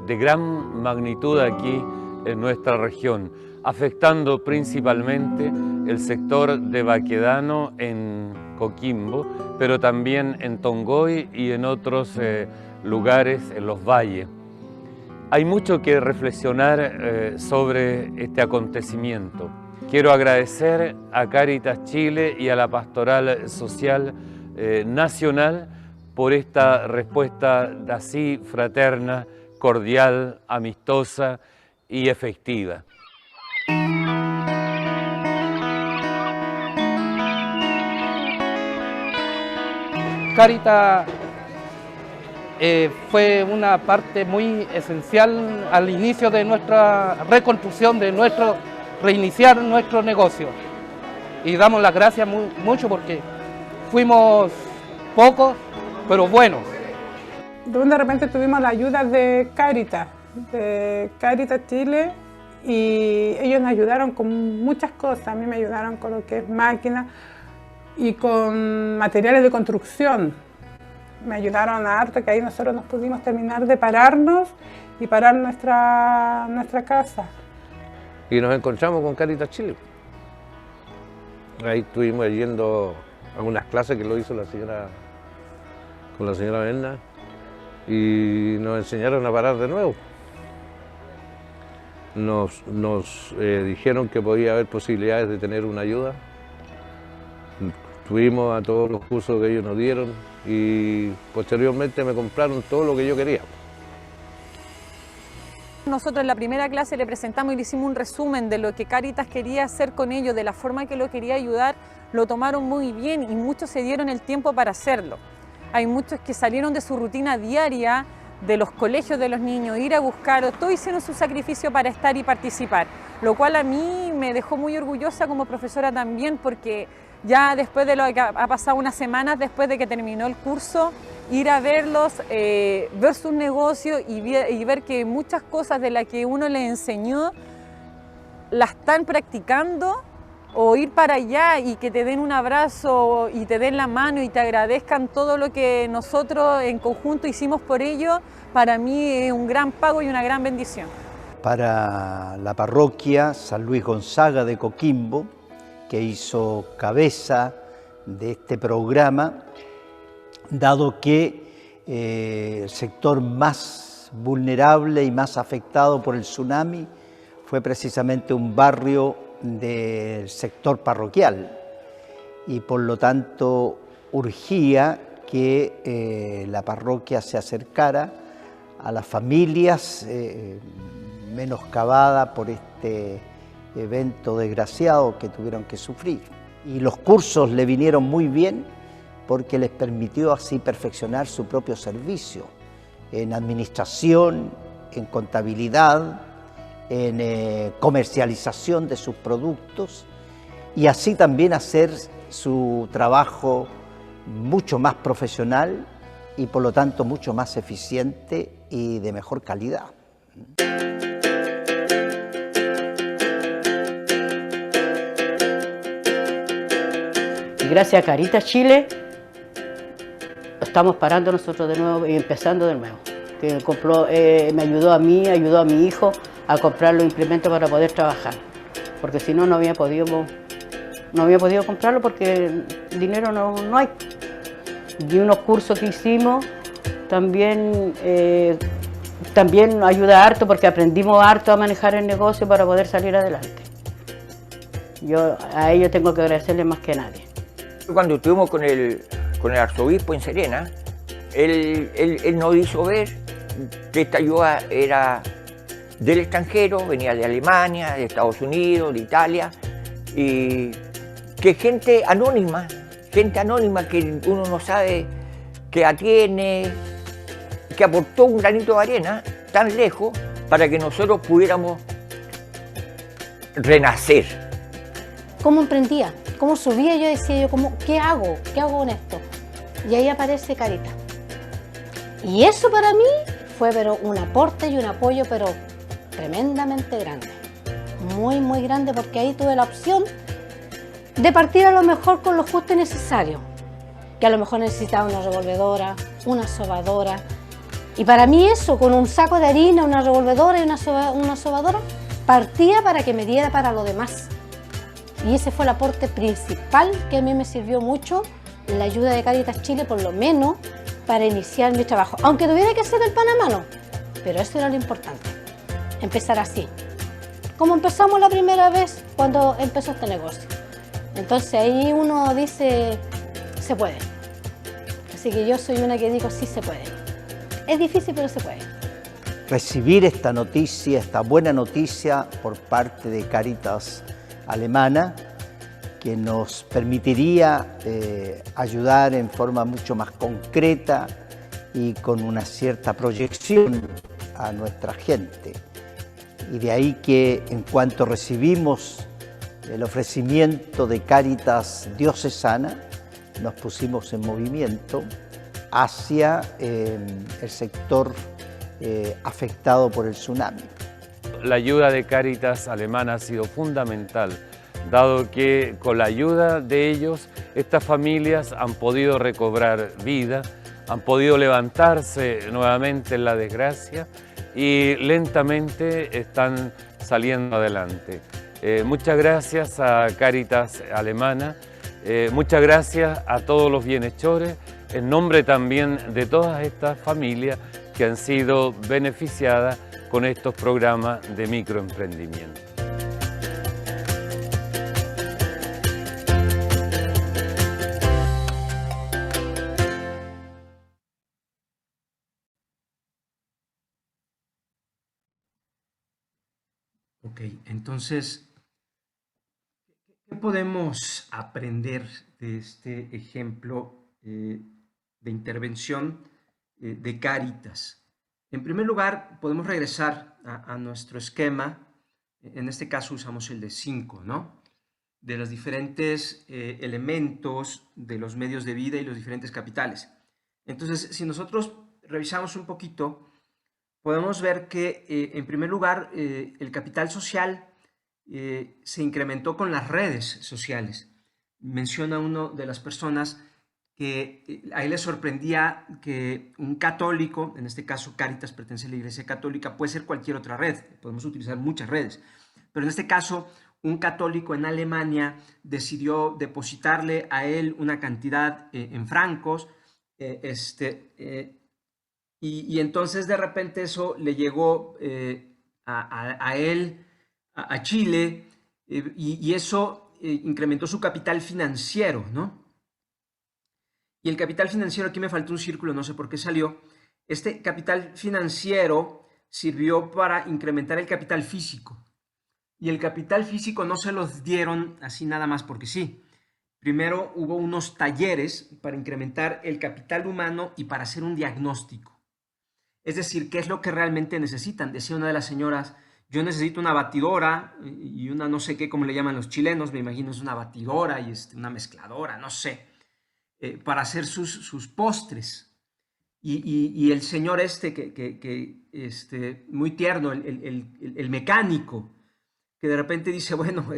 de gran magnitud aquí en nuestra región, afectando principalmente el sector de Baquedano en Coquimbo, pero también en Tongoy y en otros lugares en los valles. Hay mucho que reflexionar sobre este acontecimiento. Quiero agradecer a Cáritas Chile y a la Pastoral Social Nacional por esta respuesta así fraterna, cordial, amistosa y efectiva.
Cáritas fue una parte muy esencial al inicio de nuestra reconstrucción, de reiniciar nuestro negocio. Y damos las gracias mucho porque fuimos pocos, pero buenos.
De repente tuvimos la ayuda de Cáritas Chile, y ellos nos ayudaron con muchas cosas. A mí me ayudaron con lo que es máquinas y con materiales de construcción. Me ayudaron a harto, que ahí nosotros nos pudimos terminar de pararnos y parar nuestra casa.
Y nos encontramos con Cáritas Chile. Ahí estuvimos yendo a unas clases que lo hizo con la señora Berna, y nos enseñaron a parar de nuevo. Nos dijeron que podía haber posibilidades de tener una ayuda. Fuimos a todos los cursos que ellos nos dieron y posteriormente me compraron todo lo que yo quería.
Nosotros en la primera clase le presentamos y le hicimos un resumen de lo que Cáritas quería hacer con ellos, de la forma que lo quería ayudar. Lo tomaron muy bien y muchos se dieron el tiempo para hacerlo. Hay muchos que salieron de su rutina diaria, de los colegios de los niños, ir a buscar, todos hicieron su sacrificio para estar y participar, lo cual a mí me dejó muy orgullosa como profesora también, porque ya después de lo que ha pasado unas semanas después de que terminó el curso, ir a verlos, ver sus negocios y ver que muchas cosas de las que uno les enseñó las están practicando, o ir para allá y que te den un abrazo y te den la mano y te agradezcan todo lo que nosotros en conjunto hicimos por ellos, para mí es un gran pago y una gran bendición.
Para la parroquia San Luis Gonzaga de Coquimbo, que hizo cabeza de este programa, dado que el sector más vulnerable y más afectado por el tsunami fue precisamente un barrio del sector parroquial, y por lo tanto urgía que la parroquia se acercara a las familias menoscabadas por este evento desgraciado que tuvieron que sufrir. Y los cursos le vinieron muy bien porque les permitió así perfeccionar su propio servicio en administración, en contabilidad, en comercialización de sus productos y así también hacer su trabajo mucho más profesional y por lo tanto mucho más eficiente y de mejor calidad.
Y gracias a Caritas Chile estamos parando nosotros de nuevo y empezando de nuevo. Que compró, me ayudó a mí, ayudó a mi hijo a comprar los implementos para poder trabajar, porque si no, no había podido comprarlo porque dinero no hay. Y unos cursos que hicimos también ayuda harto porque aprendimos harto a manejar el negocio para poder salir adelante. Yo a ellos tengo que agradecerles más que a nadie.
Cuando estuvimos con el arzobispo en Serena, él nos hizo ver que esta ayuda era del extranjero, venía de Alemania, de Estados Unidos, de Italia, y que gente anónima que uno no sabe que atiene, que aportó un granito de arena tan lejos para que nosotros pudiéramos renacer.
¿Cómo emprendía? ¿Cómo subía? Yo decía, ¿qué hago? ¿Qué hago con esto? Y ahí aparece Caritas. Y eso para mí fue pero un aporte y un apoyo pero tremendamente grande. Muy, muy grande, porque ahí tuve la opción de partir a lo mejor con lo justo y necesario. Que a lo mejor necesitaba una revolvedora, una sobadora. Y para mí eso, con un saco de harina, una revolvedora y una sobadora, partía para que me diera para lo demás. Y ese fue el aporte principal que a mí me sirvió mucho, la ayuda de Caritas Chile, por lo menos, para iniciar mi trabajo. Aunque tuviera que hacer el pan a mano, pero eso era lo importante, empezar así. Como empezamos la primera vez cuando empezó este negocio. Entonces ahí uno dice, se puede. Así que yo soy una que digo, sí se puede. Es difícil, pero se puede.
Recibir esta noticia, esta buena noticia por parte de Caritas Alemana, que nos permitiría ayudar en forma mucho más concreta y con una cierta proyección a nuestra gente. Y de ahí que en cuanto recibimos el ofrecimiento de Cáritas Diocesana, nos pusimos en movimiento hacia el sector afectado por el tsunami.
La ayuda de Cáritas Alemana ha sido fundamental, dado que con la ayuda de ellos estas familias han podido recobrar vida, han podido levantarse nuevamente en la desgracia y lentamente están saliendo adelante. Muchas gracias a Cáritas Alemana, muchas gracias a todos los bienhechores, en nombre también de todas estas familias que han sido beneficiadas con estos programas de microemprendimiento.
Ok, entonces, ¿qué podemos aprender de este ejemplo de intervención de Cáritas? En primer lugar, podemos regresar a nuestro esquema. En este caso usamos el de 5, ¿no? De los diferentes elementos de los medios de vida y los diferentes capitales. Entonces, si nosotros revisamos un poquito, podemos ver que, en primer lugar, el capital social se incrementó con las redes sociales. Menciona uno de las personas que a él le sorprendía que un católico, en este caso Cáritas pertenece a la Iglesia Católica, puede ser cualquier otra red, podemos utilizar muchas redes, pero en este caso un católico en Alemania decidió depositarle a él una cantidad en francos, y entonces de repente eso le llegó a él, a Chile, y eso incrementó su capital financiero, ¿no? Y el capital financiero, aquí me faltó un círculo, no sé por qué salió. Este capital financiero sirvió para incrementar el capital físico. Y el capital físico no se los dieron así nada más porque sí. Primero hubo unos talleres para incrementar el capital humano y para hacer un diagnóstico. Es decir, ¿qué es lo que realmente necesitan? Decía una de las señoras, yo necesito una batidora y una no sé qué, como le llaman los chilenos, me imagino es una batidora y una mezcladora, no sé, para hacer sus postres. Y el señor muy tierno, el mecánico, que de repente dice, bueno,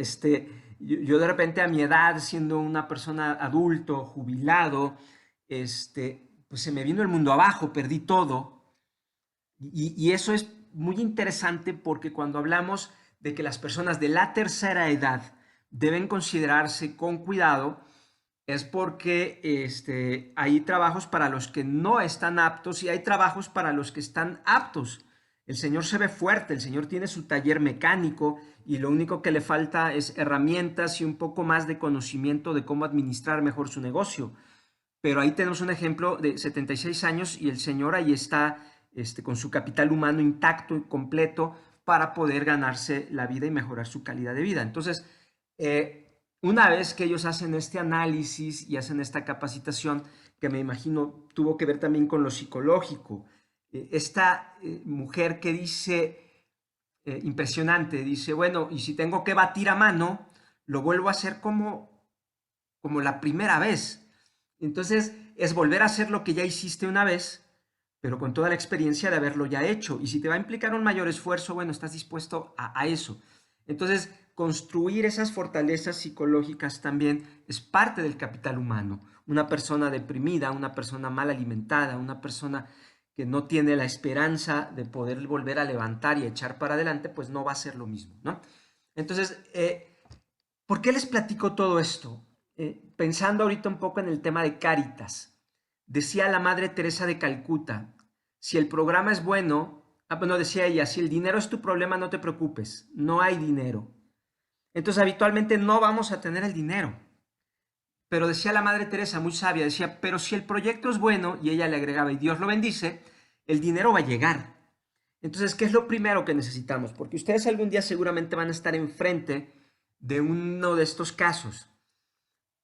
yo de repente a mi edad, siendo una persona adulto, jubilado, pues se me vino el mundo abajo, perdí todo. Y eso es muy interesante porque cuando hablamos de que las personas de la tercera edad deben considerarse con cuidado, es porque hay trabajos para los que no están aptos y hay trabajos para los que están aptos. El señor se ve fuerte, el señor tiene su taller mecánico y lo único que le falta es herramientas y un poco más de conocimiento de cómo administrar mejor su negocio. Pero ahí tenemos un ejemplo de 76 años y el señor ahí está con su capital humano intacto y completo para poder ganarse la vida y mejorar su calidad de vida. Entonces, una vez que ellos hacen este análisis y hacen esta capacitación, que me imagino tuvo que ver también con lo psicológico, esta mujer que dice, impresionante, dice, bueno, y si tengo que batir a mano, lo vuelvo a hacer como la primera vez. Entonces, es volver a hacer lo que ya hiciste una vez, pero con toda la experiencia de haberlo ya hecho. Y si te va a implicar un mayor esfuerzo, bueno, estás dispuesto a eso. Entonces, construir esas fortalezas psicológicas también es parte del capital humano. Una persona deprimida, una persona mal alimentada, una persona que no tiene la esperanza de poder volver a levantar y echar para adelante, pues no va a ser lo mismo, ¿no? Entonces, ¿por qué les platico todo esto? Pensando ahorita un poco en el tema de Cáritas. Decía la Madre Teresa de Calcuta, si el programa es bueno, decía ella, si el dinero es tu problema, no te preocupes, no hay dinero. Entonces, habitualmente no vamos a tener el dinero. Pero decía la Madre Teresa, muy sabia, decía, pero si el proyecto es bueno, y ella le agregaba, y Dios lo bendice, el dinero va a llegar. Entonces, ¿qué es lo primero que necesitamos? Porque ustedes algún día seguramente van a estar enfrente de uno de estos casos.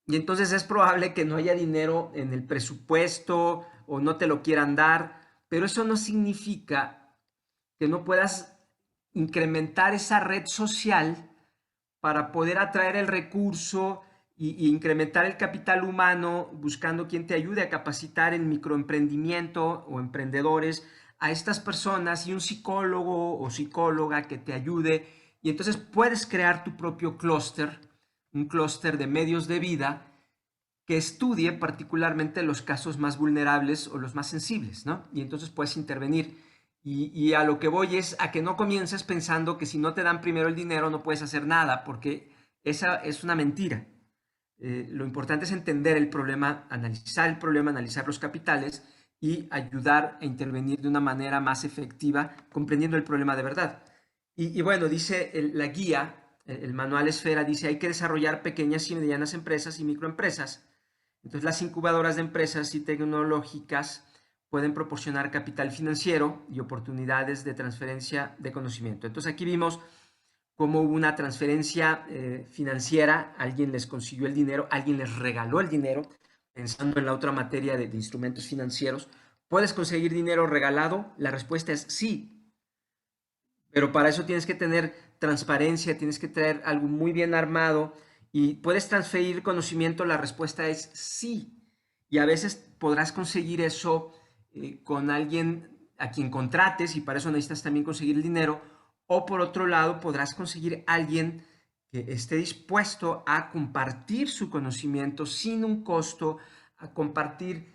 Y entonces es probable que no haya dinero en el presupuesto o no te lo quieran dar, pero eso no significa que no puedas incrementar esa red social para poder atraer el recurso y incrementar el capital humano, buscando quien te ayude a capacitar en microemprendimiento o emprendedores a estas personas y un psicólogo o psicóloga que te ayude. Y entonces puedes crear tu propio clúster, un clúster de medios de vida que estudie particularmente los casos más vulnerables o los más sensibles, ¿no? Y entonces puedes intervenir. Y a lo que voy es a que no comiences pensando que si no te dan primero el dinero no puedes hacer nada, porque esa es una mentira. Lo importante es entender el problema, analizar los capitales y ayudar a intervenir de una manera más efectiva, comprendiendo el problema de verdad. Y bueno, dice la guía, el manual Esfera, dice hay que desarrollar pequeñas y medianas empresas y microempresas. Entonces las incubadoras de empresas y tecnológicas pueden proporcionar capital financiero y oportunidades de transferencia de conocimiento. Entonces aquí vimos cómo hubo una transferencia financiera, alguien les consiguió el dinero, alguien les regaló el dinero, pensando en la otra materia de instrumentos financieros. ¿Puedes conseguir dinero regalado? La respuesta es sí, pero para eso tienes que tener transparencia, tienes que tener algo muy bien armado. ¿Y puedes transferir conocimiento? La respuesta es sí. Y a veces podrás conseguir eso con alguien a quien contrates y para eso necesitas también conseguir el dinero. O por otro lado, podrás conseguir alguien que esté dispuesto a compartir su conocimiento sin un costo, a compartir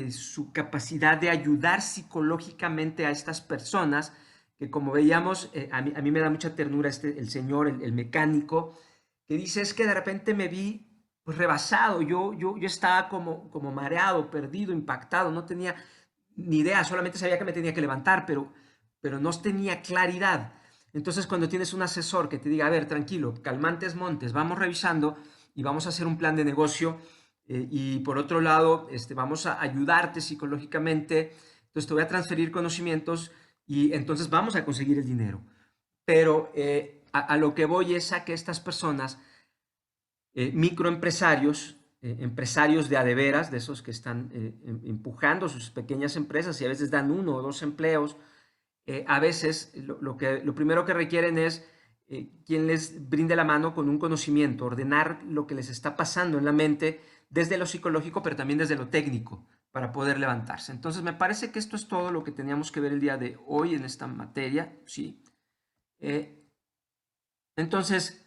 su capacidad de ayudar psicológicamente a estas personas que, como veíamos, a mí me da mucha ternura el señor, el mecánico, que dice, es que de repente me vi pues, rebasado, yo estaba como mareado, perdido, impactado, no tenía ni idea, solamente sabía que me tenía que levantar, pero no tenía claridad. Entonces, cuando tienes un asesor que te diga, a ver, tranquilo, calmantes montes, vamos revisando y vamos a hacer un plan de negocio y por otro lado, vamos a ayudarte psicológicamente, entonces te voy a transferir conocimientos y entonces vamos a conseguir el dinero. Pero a lo que voy es a que estas personas, microempresarios, empresarios de a de veras, de esos que están empujando sus pequeñas empresas y a veces dan 1 o 2 empleos. A veces lo primero que requieren es quien les brinde la mano con un conocimiento, ordenar lo que les está pasando en la mente desde lo psicológico, pero también desde lo técnico, para poder levantarse. Entonces, me parece que esto es todo lo que teníamos que ver el día de hoy en esta materia, ¿sí? Entonces,